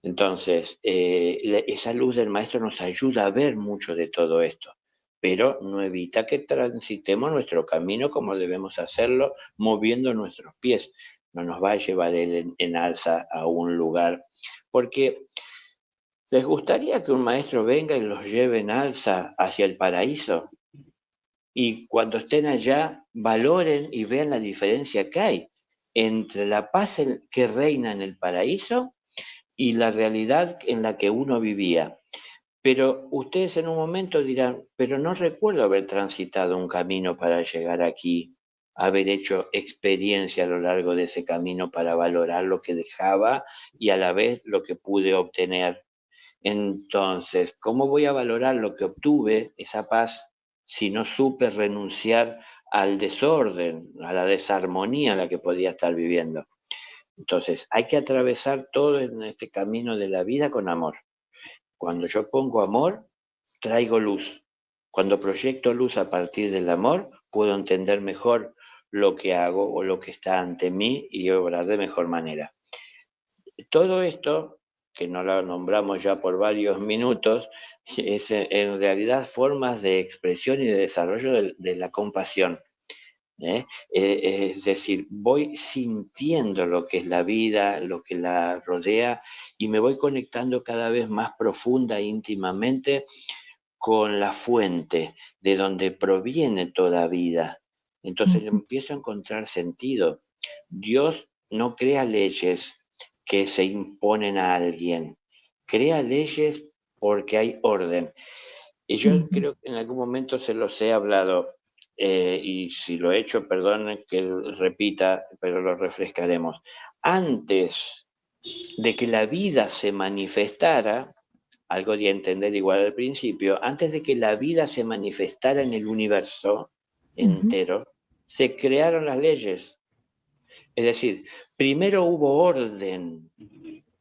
Entonces, esa luz del maestro nos ayuda a ver mucho de todo esto, pero no evita que transitemos nuestro camino como debemos hacerlo, moviendo nuestros pies. No nos va a llevar él en alza a un lugar, porque ¿les gustaría que un maestro venga y los lleve en alza hacia el paraíso? Y cuando estén allá, valoren y vean la diferencia que hay entre la paz que reina en el paraíso y la realidad en la que uno vivía. Pero ustedes en un momento dirán, pero no recuerdo haber transitado un camino para llegar aquí, haber hecho experiencia a lo largo de ese camino para valorar lo que dejaba y a la vez lo que pude obtener. Entonces, ¿cómo voy a valorar lo que obtuve, esa paz, si no supe renunciar al desorden, a la desarmonía en la que podía estar viviendo? Entonces, hay que atravesar todo en este camino de la vida con amor. Cuando yo pongo amor, traigo luz. Cuando proyecto luz a partir del amor, puedo entender mejor lo que hago o lo que está ante mí y obrar de mejor manera. Todo esto, que no lo nombramos ya por varios minutos, es en realidad formas de expresión y de desarrollo de la compasión. ¿Eh? Es decir, voy sintiendo lo que es la vida, lo que la rodea, y me voy conectando cada vez más profunda e íntimamente con la fuente de donde proviene toda vida. Entonces ujú, empiezo a encontrar sentido. Dios no crea leyes que se imponen a alguien, crea leyes porque hay orden. Y yo ujú, creo que en algún momento se los he hablado, y si lo he hecho, perdonen que repita, pero lo refrescaremos. Antes de que la vida se manifestara, algo de entender igual al principio, antes de que la vida se manifestara en el universo ujú, entero, se crearon las leyes. Es decir, primero hubo orden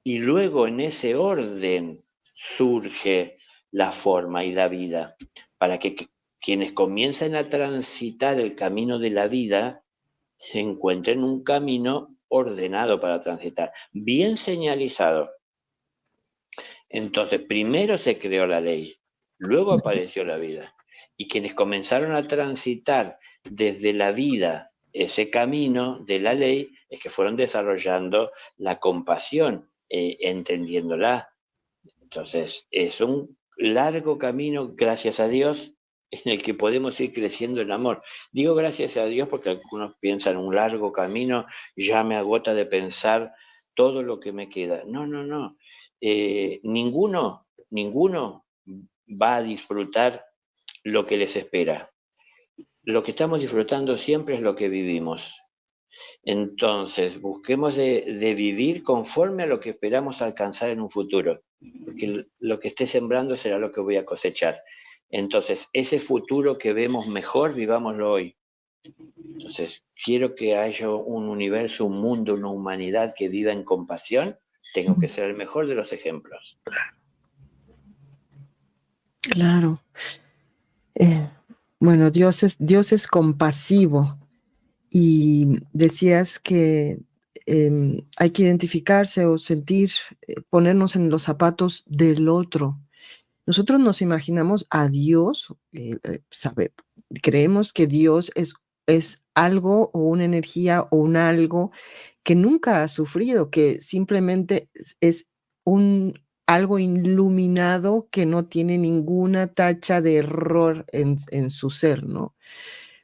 y luego en ese orden surge la forma y la vida, para que quienes comiencen a transitar el camino de la vida se encuentren un camino ordenado para transitar, bien señalizado. Entonces, primero se creó la ley, luego apareció la vida. Y quienes comenzaron a transitar desde la vida ese camino de la ley es que fueron desarrollando la compasión, entendiéndola. Entonces, es un largo camino, gracias a Dios, en el que podemos ir creciendo en amor. Digo gracias a Dios porque algunos piensan un largo camino, ya me agota de pensar todo lo que me queda. No, no, no. Ninguno va a disfrutar lo que les espera. Lo que estamos disfrutando siempre es lo que vivimos. Entonces, busquemos de vivir conforme a lo que esperamos alcanzar en un futuro, porque lo que esté sembrando será lo que voy a cosechar. Entonces, ese futuro que vemos mejor, vivámoslo hoy. Entonces, quiero que haya un universo, un mundo, una humanidad que viva en compasión. Tengo ujú. que ser el mejor de los ejemplos. Claro. Eh, bueno, Dios es compasivo y decías que hay que identificarse o sentir, ponernos en los zapatos del otro. Nosotros nos imaginamos a Dios, creemos que Dios es algo o una energía o un algo que nunca ha sufrido, que simplemente es un algo iluminado que no tiene ninguna tacha de error en su ser, ¿no?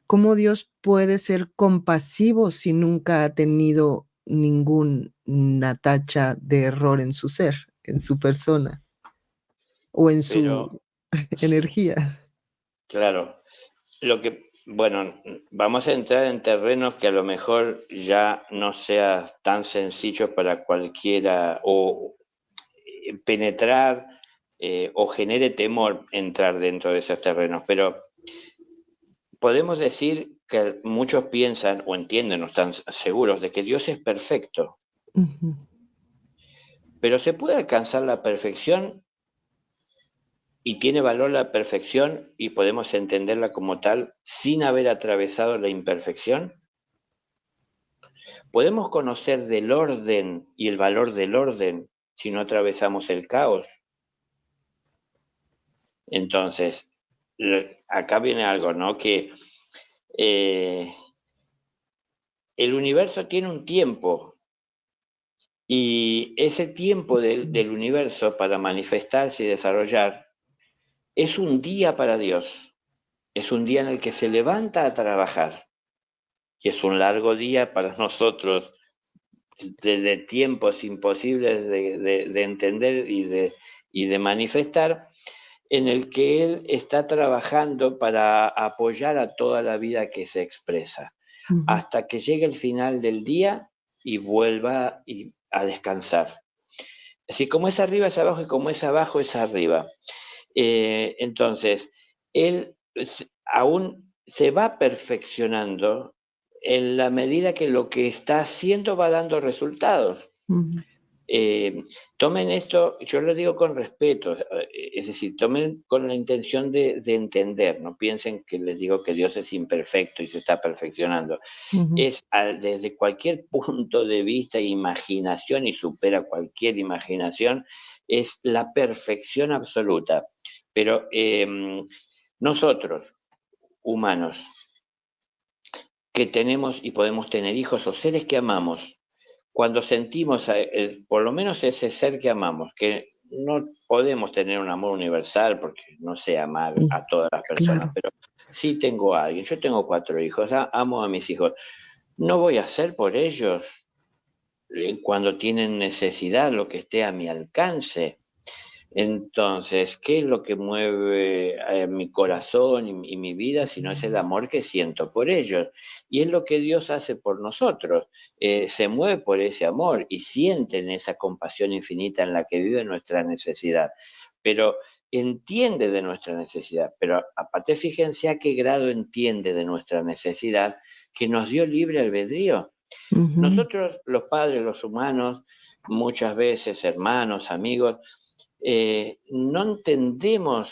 ¿Cómo Dios puede ser compasivo si nunca ha tenido ninguna tacha de error en su ser, en su persona o en Pero, su energía? claro, bueno, vamos a entrar en terrenos que a lo mejor ya no sea tan sencillo para cualquiera o penetrar, o genere temor entrar dentro de esos terrenos, pero podemos decir que muchos piensan o entienden o están seguros de que Dios es perfecto, Ujú, Pero ¿se puede alcanzar la perfección y tiene valor la perfección y podemos entenderla como tal sin haber atravesado la imperfección? ¿Podemos conocer del orden y el valor del orden si no atravesamos el caos? Entonces, acá viene algo, ¿no? Que eh, el universo tiene un tiempo y ese tiempo del universo para manifestarse y desarrollar es un día para Dios, es un día en el que se levanta a trabajar y es un largo día para nosotros de tiempos imposibles de entender y de manifestar, en el que él está trabajando para apoyar a toda la vida que se expresa, Ujú, hasta que llegue el final del día y vuelva a descansar. Así como es arriba es abajo y como es abajo es arriba. Entonces, él aún se va perfeccionando en la medida que lo que está haciendo va dando resultados. ujú, Eh, Tomen esto, yo lo digo con respeto, es decir, tomen con la intención de entender, no piensen que les digo que Dios es imperfecto y se está perfeccionando. ujú, Es desde cualquier punto de vista e imaginación y supera cualquier imaginación, es la perfección absoluta. Pero nosotros, humanos, que tenemos y podemos tener hijos o seres que amamos, cuando sentimos, por lo menos ese ser que amamos, que no podemos tener un amor universal porque no sé amar sí, a todas las personas, claro. pero sí tengo a alguien. Yo tengo 4 hijos, amo a mis hijos. No voy a hacer por ellos cuando tienen necesidad lo que esté a mi alcance. Entonces, ¿qué es lo que mueve mi corazón y mi vida si no es el amor que siento por ellos? Y es lo que Dios hace por nosotros. Se mueve por ese amor y sienten esa compasión infinita en la que vive nuestra necesidad. Pero entiende de nuestra necesidad. Pero aparte, fíjense a qué grado entiende de nuestra necesidad que nos dio libre albedrío. Ujú, Nosotros, los padres, los humanos, muchas veces hermanos, amigos, no entendemos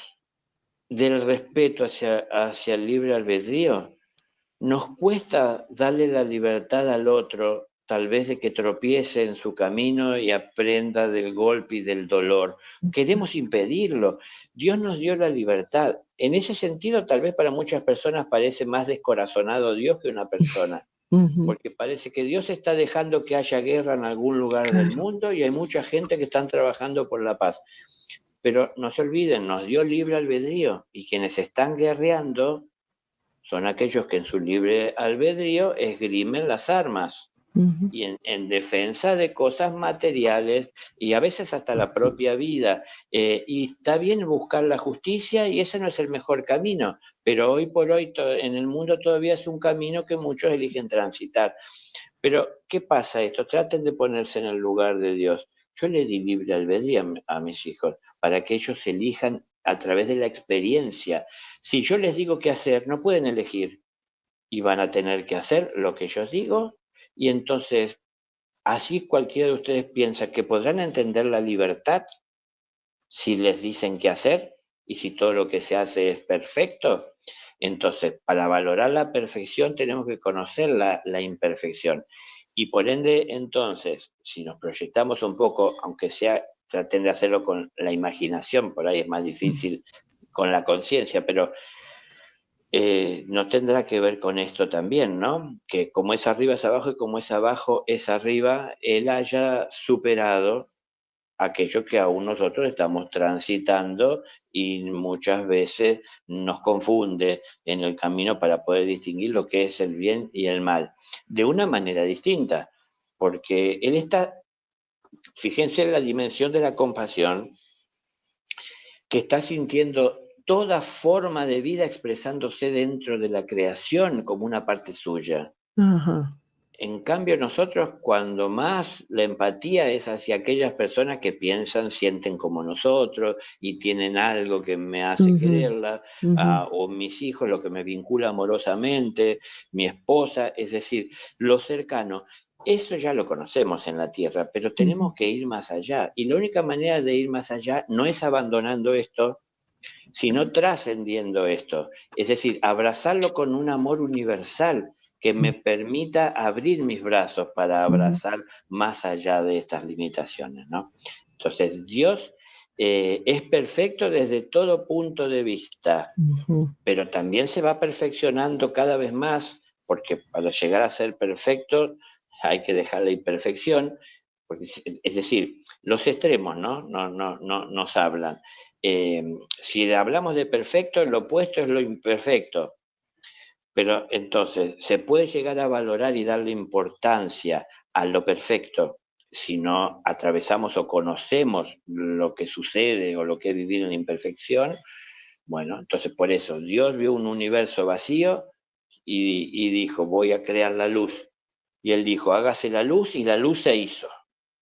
del respeto hacia el libre albedrío. Nos cuesta darle la libertad al otro, tal vez de que tropiece en su camino y aprenda del golpe y del dolor. Queremos exacto. impedirlo. Dios nos dio la libertad. En ese sentido, tal vez para muchas personas parece más descorazonado Dios que una persona, Ujú, porque parece que Dios está dejando que haya guerra en algún lugar del claro. mundo y hay mucha gente que están trabajando por la paz. Pero no se olviden, nos dio libre albedrío y quienes están guerreando son aquellos que en su libre albedrío esgrimen las armas Ujú, y en defensa de cosas materiales y a veces hasta la propia vida. Y está bien buscar la justicia y ese no es el mejor camino, pero hoy por hoy en el mundo todavía es un camino que muchos eligen transitar. Pero, ¿qué pasa esto? Traten de ponerse en el lugar de Dios. Yo le di libre albedrío a mis hijos para que ellos elijan a través de la experiencia. Si yo les digo qué hacer, no pueden elegir y van a tener que hacer lo que yo digo y entonces así cualquiera de ustedes piensa que podrán entender la libertad si les dicen qué hacer y si todo lo que se hace es perfecto. Entonces, para valorar la perfección tenemos que conocer la imperfección. Y por ende, entonces, si nos proyectamos un poco, aunque sea, traten de hacerlo con la imaginación, por ahí es más ujú, difícil con la conciencia, pero no tendrá que ver con esto también, ¿no? Que como es arriba es abajo y como es abajo es arriba, él haya superado aquello que aún nosotros estamos transitando y muchas veces nos confunde en el camino para poder distinguir lo que es el bien y el mal, de una manera distinta, porque él está, fíjense en la dimensión de la compasión, que está sintiendo toda forma de vida expresándose dentro de la creación como una parte suya. ajá, En cambio, nosotros cuando más la empatía es hacia aquellas personas que piensan, sienten como nosotros y tienen algo que me hace ujú, quererla, ujú, o mis hijos, lo que me vincula amorosamente, mi esposa, es decir, lo cercano. Eso ya lo conocemos en la Tierra, pero Ujú, tenemos que ir más allá. Y la única manera de ir más allá no es abandonando esto, sino trascendiendo esto. Es decir, abrazarlo con un amor universal que me permita abrir mis brazos para ujú, abrazar más allá de estas limitaciones, ¿no? Entonces, Dios es perfecto desde todo punto de vista, ujú, pero también se va perfeccionando cada vez más, porque para llegar a ser perfecto hay que dejar la imperfección, porque es decir, los extremos, ¿no? No nos hablan. Eh, si hablamos de perfecto, lo opuesto es lo imperfecto, pero entonces se puede llegar a valorar y darle importancia a lo perfecto si no atravesamos o conocemos lo que sucede o lo que es vivir en la imperfección. Bueno, entonces por eso Dios vio un universo vacío y dijo, voy a crear la luz. Y él dijo, hágase la luz y la luz se hizo.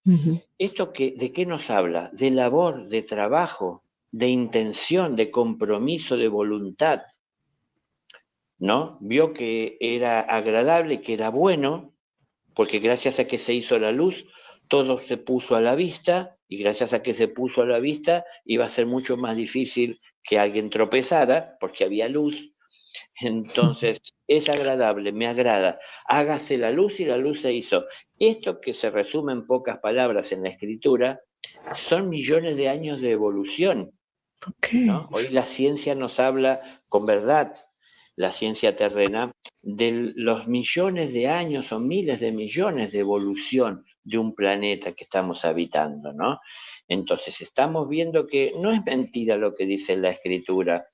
ujú, ¿Esto qué, de qué nos habla? De labor, de trabajo, de intención, de compromiso, de voluntad, ¿no? Vio que era agradable, que era bueno, porque gracias a que se hizo la luz, todo se puso a la vista, y gracias a que se puso a la vista, iba a ser mucho más difícil que alguien tropezara, porque había luz. ujú. Entonces, es agradable, me agrada. Hágase la luz y la luz se hizo. Esto que se resume en pocas palabras en la escritura, son millones de años de evolución, Okey. ¿no? Hoy la ciencia nos habla con verdad, la ciencia terrena, de los millones de años o miles de millones de evolución de un planeta que estamos habitando, ¿no? Entonces estamos viendo que no es mentira lo que dice la escritura,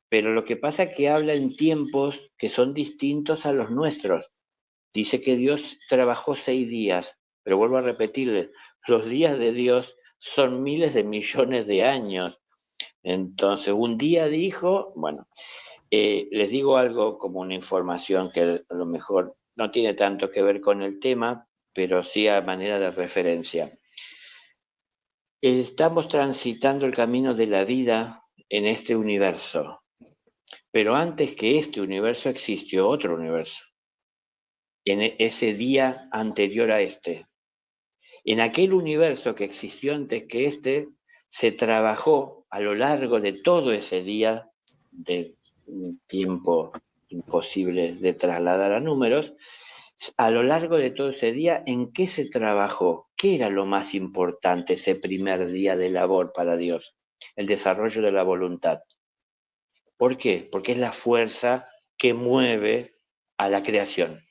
pero lo que pasa es que habla en tiempos que son distintos a los nuestros. Dice que Dios trabajó 6 días, pero vuelvo a repetirle, los días de Dios son miles de millones de años. Entonces, un día dijo, bueno, les digo algo como una información que a lo mejor no tiene tanto que ver con el tema, pero sí a manera de referencia. Estamos transitando el camino de la vida en este universo, pero antes que este universo existió otro universo, en ese día anterior a este. En aquel universo que existió antes que este, se trabajó a lo largo de todo ese día, de un tiempo imposible de trasladar a números, a lo largo de todo ese día, ¿en qué se trabajó? ¿Qué era lo más importante ese primer día de labor para Dios? El desarrollo de la voluntad. ¿Por qué? Porque es la fuerza que mueve a la creación.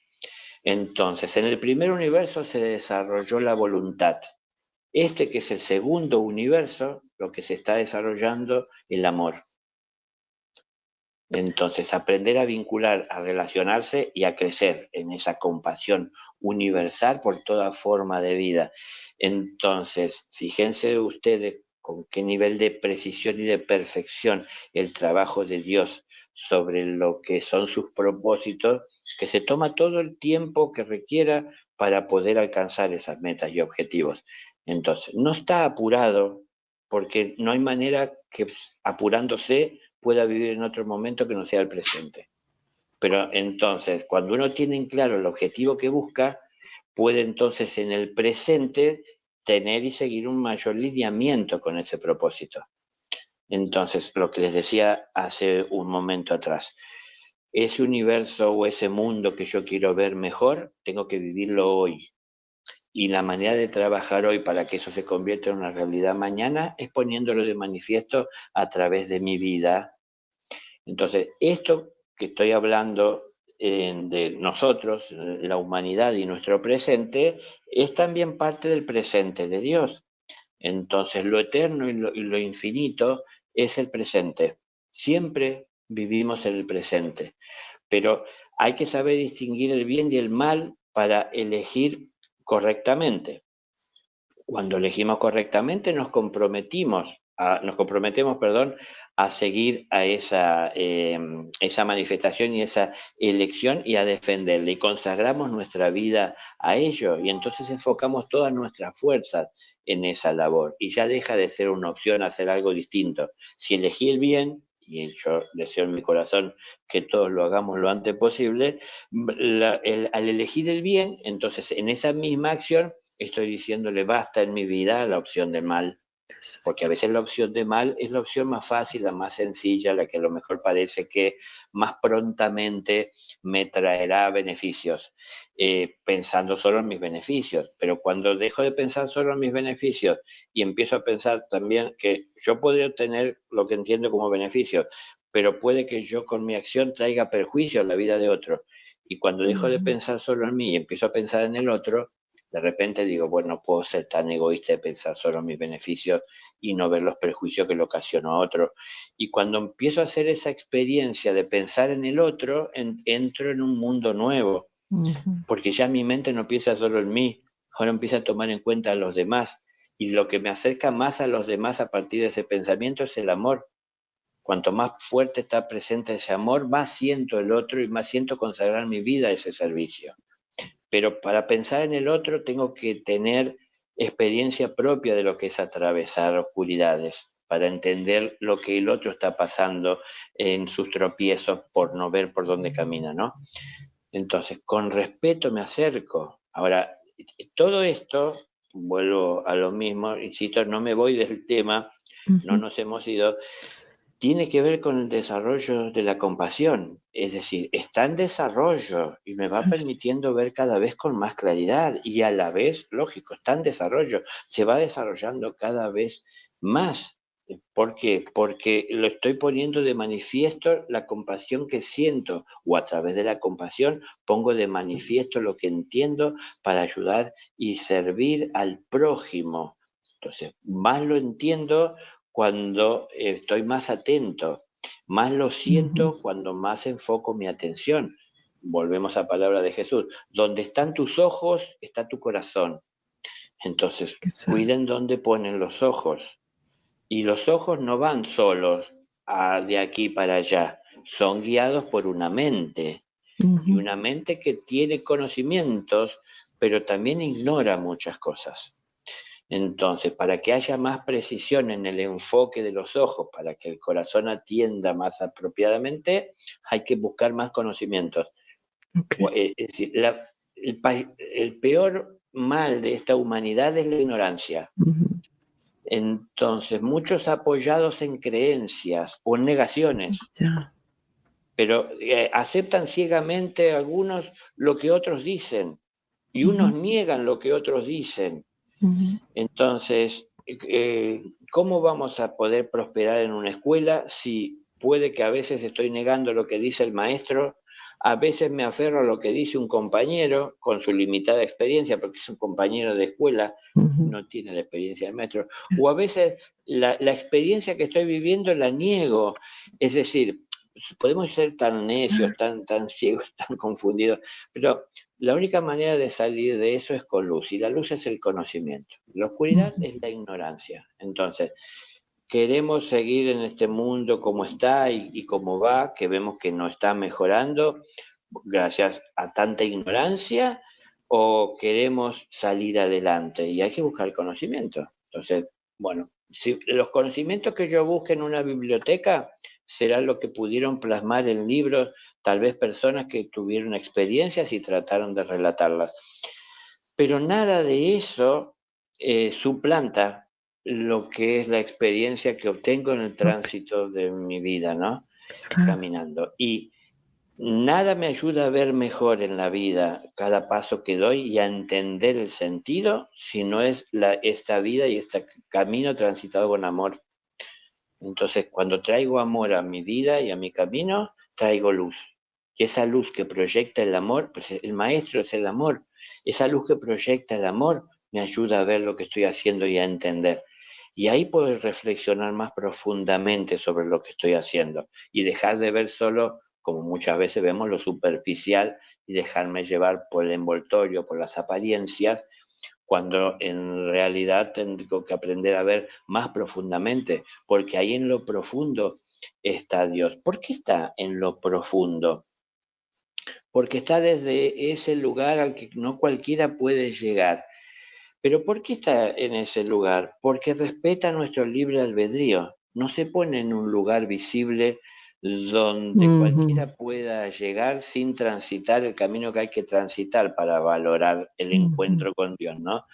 Entonces, en el primer universo se desarrolló la voluntad. Este que es el segundo universo, lo que se está desarrollando, el amor. Entonces, aprender a vincular, a relacionarse y a crecer en esa compasión universal por toda forma de vida. Entonces, fíjense ustedes con qué nivel de precisión y de perfección el trabajo de Dios sobre lo que son sus propósitos, que se toma todo el tiempo que requiera para poder alcanzar esas metas y objetivos. Entonces, no está apurado porque no hay manera que apurándose pueda vivir en otro momento que no sea el presente. Pero entonces, cuando uno tiene en claro el objetivo que busca, puede entonces en el presente tener y seguir un mayor lineamiento con ese propósito. Entonces, lo que les decía hace un momento atrás, ese universo o ese mundo que yo quiero ver mejor, tengo que vivirlo hoy. Y la manera de trabajar hoy para que eso se convierta en una realidad mañana es poniéndolo de manifiesto a través de mi vida. Entonces, esto que estoy hablando de nosotros, la humanidad y nuestro presente, es también parte del presente de Dios. Entonces, lo eterno y lo infinito es el presente. Siempre vivimos en el presente, pero hay que saber distinguir el bien y el mal para elegir correctamente. Cuando elegimos correctamente nos comprometemos, perdón, a seguir a esa manifestación y esa elección y a defenderla y consagramos nuestra vida a ello y entonces enfocamos todas nuestras fuerzas en esa labor y ya deja de ser una opción hacer algo distinto. Si elegí el bien y yo deseo en mi corazón que todos lo hagamos lo antes posible, al elegir el bien, entonces en esa misma acción estoy diciéndole basta en mi vida a la opción de mal. Porque a veces la opción de mal es la opción más fácil, la más sencilla, la que a lo mejor parece que más prontamente me traerá beneficios, pensando solo en mis beneficios. Pero cuando dejo de pensar solo en mis beneficios y empiezo a pensar también que yo podría obtener lo que entiendo como beneficios, pero puede que yo con mi acción traiga perjuicio a la vida de otro. Y cuando dejo de Ujú, pensar solo en mí y empiezo a pensar en el otro, de repente digo, bueno, no puedo ser tan egoísta de pensar solo en mis beneficios y no ver los prejuicios que le ocasiono a otro. Y cuando empiezo a hacer esa experiencia de pensar en el otro, entro en un mundo nuevo, ujú, porque ya mi mente no piensa solo en mí, ahora empieza a tomar en cuenta a los demás. Y lo que me acerca más a los demás a partir de ese pensamiento es el amor. Cuanto más fuerte está presente ese amor, más siento el otro y más siento consagrar mi vida a ese servicio. Pero para pensar en el otro tengo que tener experiencia propia de lo que es atravesar oscuridades, para entender lo que el otro está pasando en sus tropiezos por no ver por dónde camina, ¿no? Entonces, con respeto me acerco. Ahora, todo esto, vuelvo a lo mismo, insisto, no me voy del tema, no ujú, nos hemos ido, tiene que ver con el desarrollo de la compasión, es decir, está en desarrollo y me va así, permitiendo ver cada vez con más claridad y a la vez, lógico, está en desarrollo, se va desarrollando cada vez más. ¿Por qué? Porque lo estoy poniendo de manifiesto la compasión que siento o a través de la compasión pongo de manifiesto lo que entiendo para ayudar y servir al prójimo. Entonces, más lo entiendo cuando estoy más atento, más lo ujú, siento cuando más enfoco mi atención. Volvemos a palabra de Jesús. Donde están tus ojos, está tu corazón. Entonces, exacto, cuiden dónde ponen los ojos. Y los ojos no van solos de aquí para allá, son guiados por una mente. Y ujú, una mente que tiene conocimientos, pero también ignora muchas cosas. Entonces, para que haya más precisión en el enfoque de los ojos, para que el corazón atienda más apropiadamente, hay que buscar más conocimientos. okey, Es decir, el peor mal de esta humanidad es la ignorancia. ujú, Entonces, muchos apoyados en creencias o en negaciones, ya, pero aceptan ciegamente algunos lo que otros dicen y unos ujú, niegan lo que otros dicen. ujú, Entonces, ¿cómo vamos a poder prosperar en una escuela si puede que a veces estoy negando lo que dice el maestro, a veces me aferro a lo que dice un compañero con su limitada experiencia, porque es un compañero de escuela, ujú, no tiene la experiencia del maestro, ya, o a veces la experiencia que estoy viviendo la niego? Es decir, podemos ser tan necios, claro, tan ciegos, tan confundidos, pero la única manera de salir de eso es con luz, y la luz es el conocimiento. La oscuridad ujú, es la ignorancia. Entonces, queremos seguir en este mundo como está y como va, que vemos que no está mejorando gracias a tanta ignorancia, o queremos salir adelante y hay que buscar el conocimiento. Entonces, bueno, si los conocimientos que yo busque en una biblioteca será lo que pudieron plasmar en libros, tal vez personas que tuvieron experiencias y trataron de relatarlas. Pero nada de eso suplanta lo que es la experiencia que obtengo en el okey, tránsito de mi vida, ¿no? claro, Caminando. Y nada me ayuda a ver mejor en la vida cada paso que doy y a entender el sentido si no es esta vida y este camino transitado con amor. Entonces, cuando traigo amor a mi vida y a mi camino, traigo luz. Y esa luz que proyecta el amor, pues el maestro es el amor. Esa luz que proyecta el amor me ayuda a ver lo que estoy haciendo y a entender. Y ahí puedo reflexionar más profundamente sobre lo que estoy haciendo y dejar de ver solo, como muchas veces vemos, lo superficial y dejarme llevar por el envoltorio, por las apariencias, cuando en realidad tengo que aprender a ver más profundamente, porque ahí en lo profundo está Dios. ¿Por qué está en lo profundo? Porque está desde ese lugar al que no cualquiera puede llegar. ¿Pero por qué está en ese lugar? Porque respeta nuestro libre albedrío. no se pone en un lugar visible donde cualquiera pueda llegar sin transitar el camino que hay que transitar para valorar el encuentro con Dios, ¿no?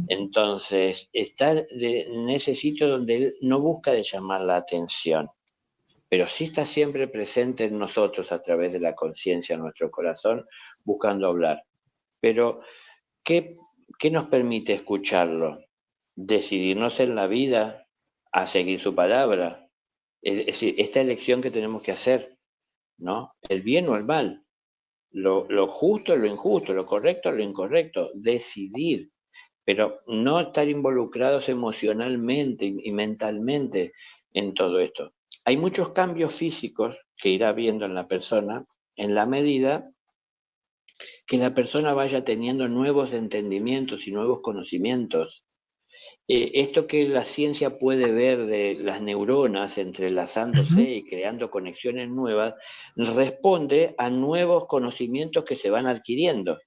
Entonces, estar en ese sitio donde Él no busca de llamar la atención, pero sí está siempre presente en nosotros a través de la conciencia, en nuestro corazón, buscando hablar. Pero, ¿qué, qué nos permite escucharlo? Decidirnos en la vida a seguir su palabra. Es decir, esta elección que tenemos que hacer, ¿no? El bien o el mal, lo justo o lo injusto, lo correcto o lo incorrecto, decidir, pero no estar involucrados emocionalmente y mentalmente en todo esto. Hay muchos cambios físicos que irá viendo en la persona en la medida que la persona vaya teniendo nuevos entendimientos y nuevos conocimientos. Esto que la ciencia puede ver de las neuronas entrelazándose y creando conexiones nuevas, responde a nuevos conocimientos que se van adquiriendo.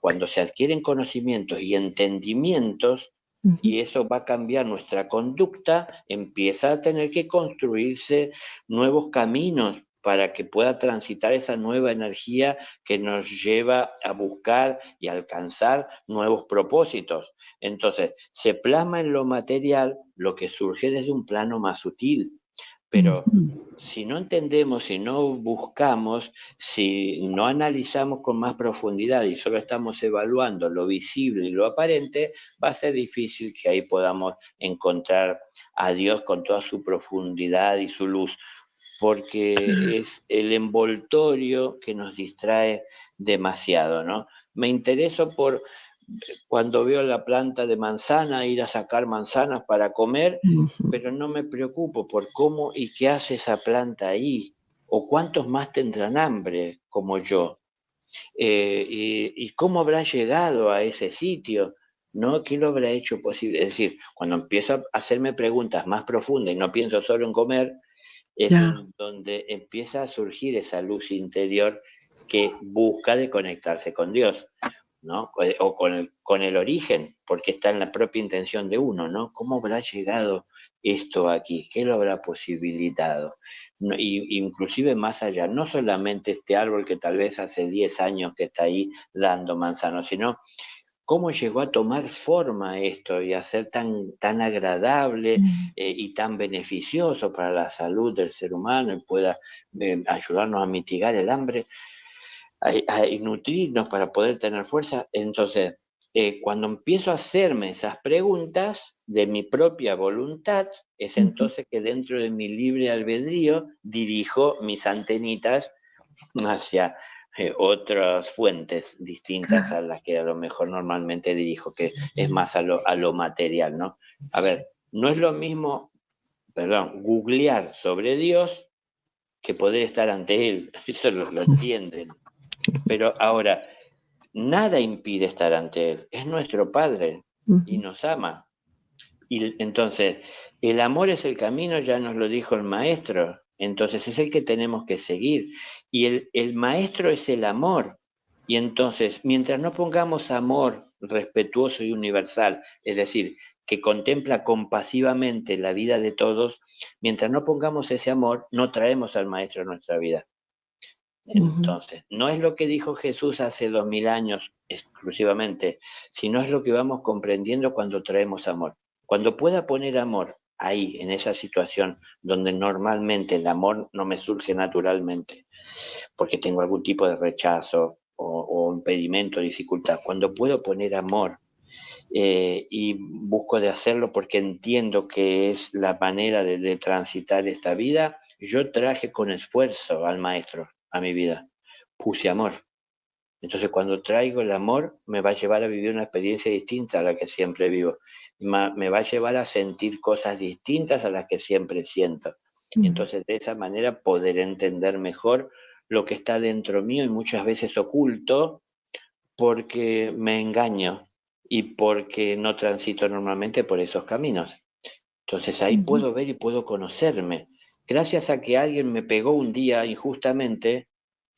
Cuando se adquieren conocimientos y entendimientos, y eso va a cambiar nuestra conducta, empieza a tener que construirse nuevos caminos para que pueda transitar esa nueva energía que nos lleva a buscar y alcanzar nuevos propósitos. Entonces, se plasma en lo material lo que surge desde un plano más sutil, pero si no entendemos, si no buscamos, si no analizamos con más profundidad y solo estamos evaluando lo visible y lo aparente, va a ser difícil que ahí podamos encontrar a Dios con toda su profundidad y su luz, porque es el envoltorio que nos distrae demasiado, ¿no? Me intereso por cuando veo la planta de manzana, ir a sacar manzanas para comer, pero no me preocupo por cómo y qué hace esa planta ahí, o cuántos más tendrán hambre como yo, y cómo habrá llegado a ese sitio, ¿no? ¿Qué lo habrá hecho posible? Es decir, cuando empiezo a hacerme preguntas más profundas y no pienso solo en comer, es donde empieza a surgir esa luz interior que busca de conectarse con Dios, ¿no? O con el origen, porque está en la propia intención de uno, ¿no? ¿Cómo habrá llegado esto aquí? ¿Qué lo habrá posibilitado? Y inclusive más allá, no solamente este árbol que tal vez hace 10 años que está ahí dando manzanos, sino cómo llegó a tomar forma esto y a ser tan agradable y tan beneficioso para la salud del ser humano y pueda ayudarnos a mitigar el hambre y nutrirnos para poder tener fuerza. Entonces, cuando empiezo a hacerme esas preguntas de mi propia voluntad, es entonces que dentro de mi libre albedrío dirijo mis antenitas hacia otras fuentes distintas a las que a lo mejor normalmente dirijo, que es más a lo material, ¿no? A ver, no es lo mismo, perdón, googlear sobre Dios que poder estar ante Él, eso lo entienden. Pero ahora, nada impide estar ante Él, es nuestro Padre y nos ama. Y entonces, el amor es el camino, ya nos lo dijo el maestro, entonces es el que tenemos que seguir. Y el maestro es el amor. Y entonces, mientras no pongamos amor respetuoso y universal, es decir, que contempla compasivamente la vida de todos, mientras no pongamos ese amor, no traemos al maestro a nuestra vida. Entonces, no es lo que dijo Jesús hace 2000 años exclusivamente, sino es lo que vamos comprendiendo cuando traemos amor. Cuando pueda poner amor ahí, en esa situación donde normalmente el amor no me surge naturalmente, porque tengo algún tipo de rechazo o impedimento, dificultad, cuando puedo poner amor y busco de hacerlo porque entiendo que es la manera de transitar esta vida, yo traje con esfuerzo al maestro a mi vida, puse amor. Entonces cuando traigo el amor me va a llevar a vivir una experiencia distinta a la que siempre vivo, me va a llevar a sentir cosas distintas a las que siempre siento. Entonces de esa manera poder entender mejor lo que está dentro mío y muchas veces oculto porque me engaño y porque no transito normalmente por esos caminos. Entonces ahí puedo ver y puedo conocerme. Gracias a que alguien me pegó un día injustamente,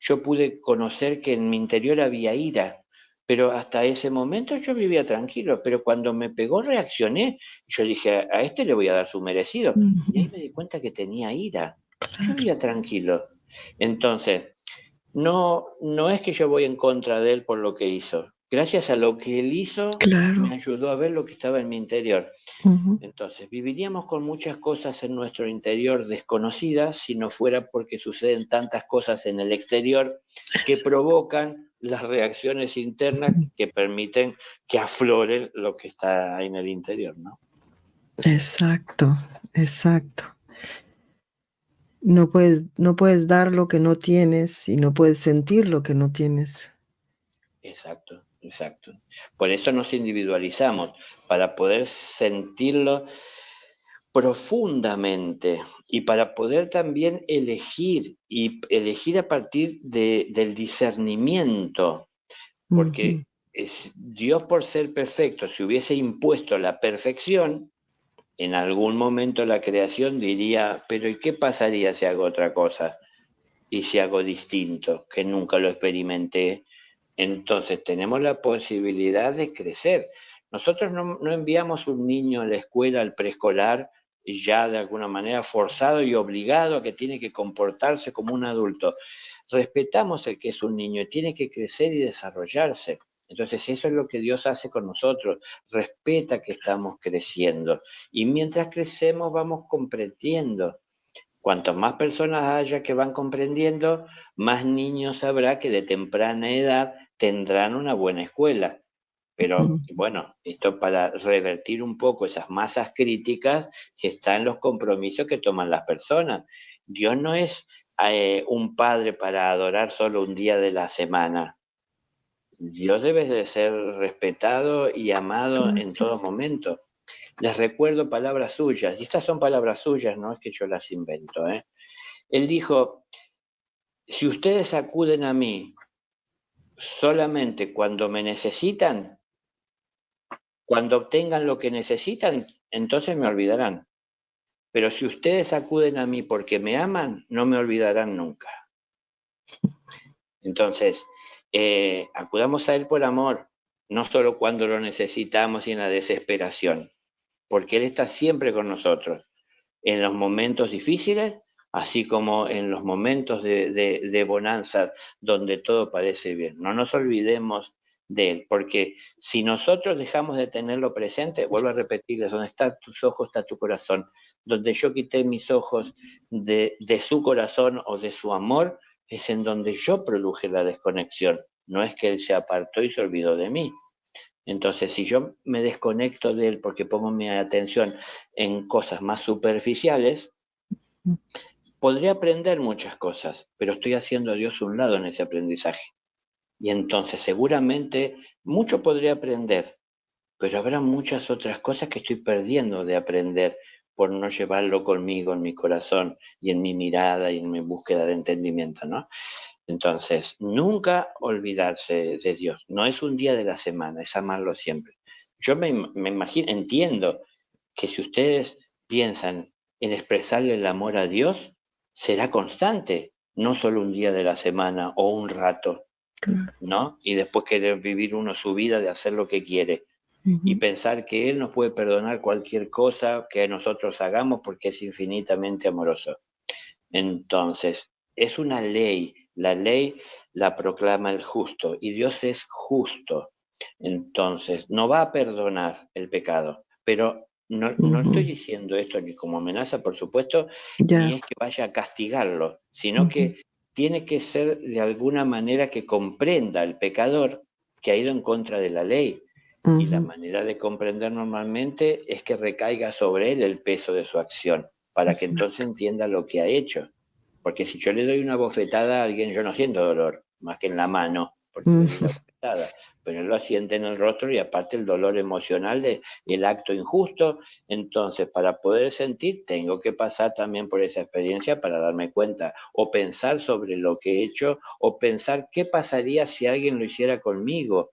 yo pude conocer que en mi interior había ira, pero hasta ese momento yo vivía tranquilo, pero cuando me pegó reaccioné, yo dije, a este le voy a dar su merecido. Y Ujú. ahí me di cuenta que tenía ira. Yo Claro, vivía tranquilo. Entonces, no es que yo voy en contra de él por lo que hizo. Gracias a lo que él hizo, me claro. ayudó a ver lo que estaba en mi interior. Ujú. Entonces, viviríamos con muchas cosas en nuestro interior desconocidas si no fuera porque suceden tantas cosas en el exterior que Eso. provocan las reacciones internas Ujú. que permiten que aflore lo que está ahí en el interior, ¿no? Exacto, exacto. No puedes dar lo que no tienes y no puedes sentir lo que no tienes. Exacto, exacto. Por eso nos individualizamos, para poder sentirlo profundamente y para poder también elegir y elegir a partir del discernimiento, Ujú. porque Dios por ser perfecto, si hubiese impuesto la perfección, en algún momento la creación diría, pero ¿y qué pasaría si hago otra cosa? Y si hago distinto, que nunca lo experimenté. Entonces tenemos la posibilidad de crecer. Nosotros no enviamos un niño a la escuela, al preescolar, ya de alguna manera forzado y obligado a que tiene que comportarse como un adulto. Respetamos el que es un niño y tiene que crecer y desarrollarse. Entonces eso es lo que Dios hace con nosotros, respeta que estamos creciendo y mientras crecemos vamos comprendiendo. Cuanto más personas haya que van comprendiendo, más niños habrá que de temprana edad tendrán una buena escuela. Pero Ujú. bueno, esto para revertir un poco esas masas críticas que están en los compromisos que toman las personas. Dios no es un padre para adorar solo un día de la semana. Dios debe de ser respetado y amado en Claro. todo momento. Les recuerdo palabras suyas, y estas son palabras suyas, no es que yo las invento, ¿eh? Él dijo, si ustedes acuden a mí solamente cuando me necesitan, cuando obtengan lo que necesitan, entonces me olvidarán. Pero si ustedes acuden a mí porque me aman, no me olvidarán nunca. Entonces, acudamos a Él por amor, no solo cuando lo necesitamos y en la desesperación, porque Él está siempre con nosotros, en los momentos difíciles, así como en los momentos de bonanza donde todo parece bien. No nos olvidemos de Él, porque si nosotros dejamos de tenerlo presente, vuelvo a repetirles, donde están tus ojos está tu corazón. Donde yo quité mis ojos de su corazón o de su amor, es en donde yo produje la desconexión. No es que Él se apartó y se olvidó de mí. Entonces, si yo me desconecto de él porque pongo mi atención en cosas más superficiales, podría aprender muchas cosas, pero estoy haciendo a Dios un lado en ese aprendizaje. Y entonces seguramente mucho podría aprender, pero habrá muchas otras cosas que estoy perdiendo de aprender por no llevarlo conmigo en mi corazón y en mi mirada y en mi búsqueda de entendimiento, ¿no? Entonces, nunca olvidarse de Dios. No es un día de la semana, es amarlo siempre. Yo me imagino, entiendo que si ustedes piensan en expresarle el amor a Dios, será constante, no solo un día de la semana o un rato, Claro. ¿no? Y después querer vivir uno su vida de hacer lo que quiere y Ujú. pensar que Él nos puede perdonar cualquier cosa que nosotros hagamos porque es infinitamente amoroso. Entonces, es una ley, la ley la proclama el justo y Dios es justo. Entonces, no va a perdonar el pecado, pero no estoy Ujú. diciendo esto ni como amenaza, por supuesto, ni Ya. es que vaya a castigarlo, sino Ujú. que tiene que ser de alguna manera que comprenda el pecador que ha ido en contra de la ley. Y la Ujú. manera de comprender normalmente es que recaiga sobre él el peso de su acción, para que entonces Exacto. entienda lo que ha hecho. Porque si yo le doy una bofetada a alguien, yo no siento dolor, más que en la mano, porque le di Ujú. la bofetada, pero él lo siente en el rostro y aparte el dolor emocional de el acto injusto. Entonces, para poder sentir, tengo que pasar también por esa experiencia para darme cuenta, o pensar sobre lo que he hecho, o pensar qué pasaría si alguien lo hiciera conmigo.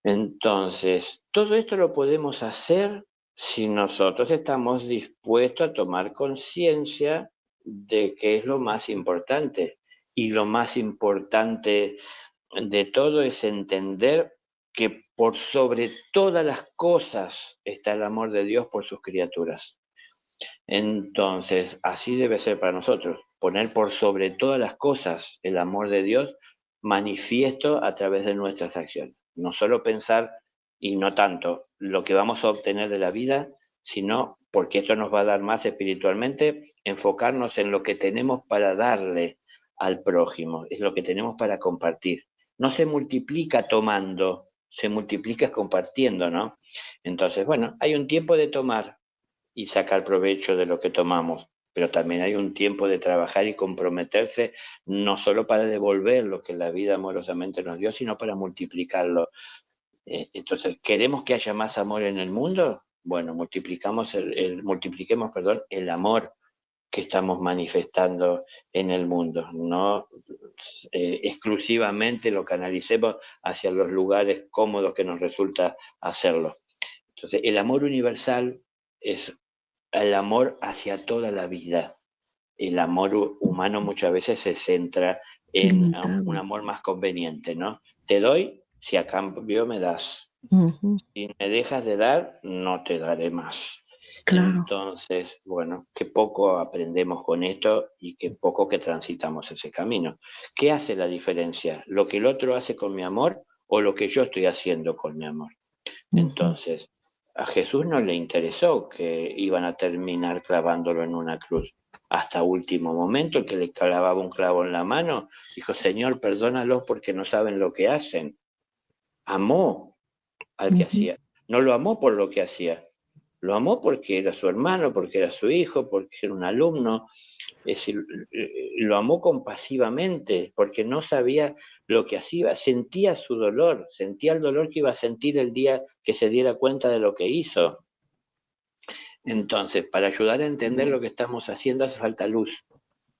Entonces, todo esto lo podemos hacer si nosotros estamos dispuestos a tomar conciencia de qué es lo más importante. Y lo más importante de todo es entender que por sobre todas las cosas está el amor de Dios por sus criaturas. Entonces, así debe ser para nosotros, poner por sobre todas las cosas el amor de Dios manifiesto a través de nuestras acciones. No solo pensar y no tanto lo que vamos a obtener de la vida, sino porque esto nos va a dar más espiritualmente, enfocarnos en lo que tenemos para darle al prójimo, es lo que tenemos para compartir. No se multiplica tomando, se multiplica compartiendo, ¿no? Entonces, bueno, hay un tiempo de tomar y sacar provecho de lo que tomamos, pero también hay un tiempo de trabajar y comprometerse, no solo para devolver lo que la vida amorosamente nos dio, sino para multiplicarlo. Entonces, ¿queremos que haya más amor en el mundo? Bueno, multipliquemos, perdón, el amor que estamos manifestando en el mundo, no exclusivamente lo canalicemos hacia los lugares cómodos que nos resulta hacerlo. Entonces, el amor universal es el amor hacia toda la vida. El amor humano muchas veces se centra en un Limitado. amor más conveniente, ¿no? Te doy si a cambio me das. Ujú, Si me dejas de dar, no te daré más. claro. Entonces, bueno, qué poco aprendemos con esto y qué poco que transitamos ese camino. ¿Qué hace la diferencia? ¿Lo que el otro hace con mi amor o lo que yo estoy haciendo con mi amor? Ujú. Entonces, a Jesús no le interesó que iban a terminar clavándolo en una cruz. Hasta último momento, el que le clavaba un clavo en la mano, dijo, Señor, perdónalos porque no saben lo que hacen. Amó al que Ujú. hacía. No lo amó por lo que hacía. Lo amó porque era su hermano, porque era su hijo, porque era un alumno, es decir, lo amó compasivamente porque no sabía lo que hacía, sentía su dolor, sentía el dolor que iba a sentir el día que se diera cuenta de lo que hizo. Entonces, para ayudar a entender lo que estamos haciendo hace falta luz.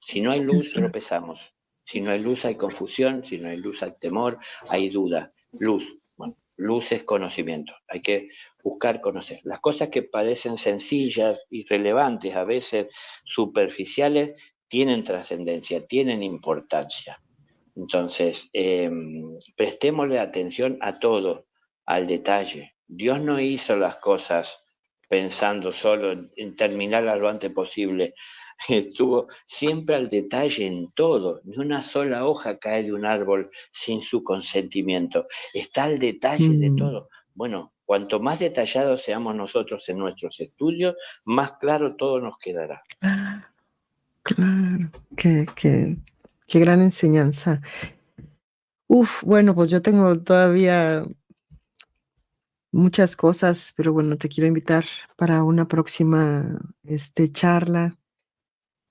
Si no hay luz, Exacto. tropezamos. Si no hay luz, hay confusión. Si no hay luz, hay temor, hay duda. Luz, bueno, luz es conocimiento. Hay que buscar conocer. Las cosas que parecen sencillas, irrelevantes, a veces superficiales, tienen trascendencia, tienen importancia. Entonces, prestémosle atención a todo, al detalle. Dios no hizo las cosas pensando solo en terminarlas lo antes posible. Estuvo siempre al detalle en todo. Ni una sola hoja cae de un árbol sin su consentimiento. Está al detalle de Mm. todo. Bueno, cuanto más detallados seamos nosotros en nuestros estudios, más claro todo nos quedará. Ah, claro. Qué gran enseñanza. Bueno, pues yo tengo todavía muchas cosas, pero bueno, te quiero invitar para una próxima, charla,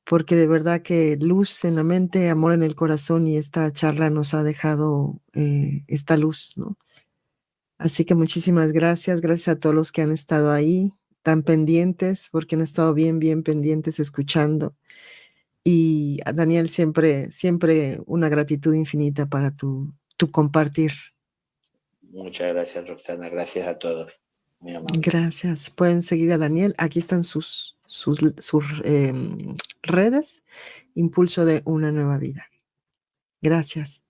porque de verdad que luz en la mente, amor en el corazón, y esta charla nos ha dejado, esta luz, ¿no? Así que muchísimas gracias, gracias a todos los que han estado ahí, tan pendientes, porque han estado bien, bien pendientes escuchando. Y a Daniel, siempre, siempre una gratitud infinita para tu compartir. Muchas gracias, Roxana. Gracias a todos. Muy amable. Gracias. Pueden seguir a Daniel. Aquí están sus redes. Impulso de una nueva vida. Gracias.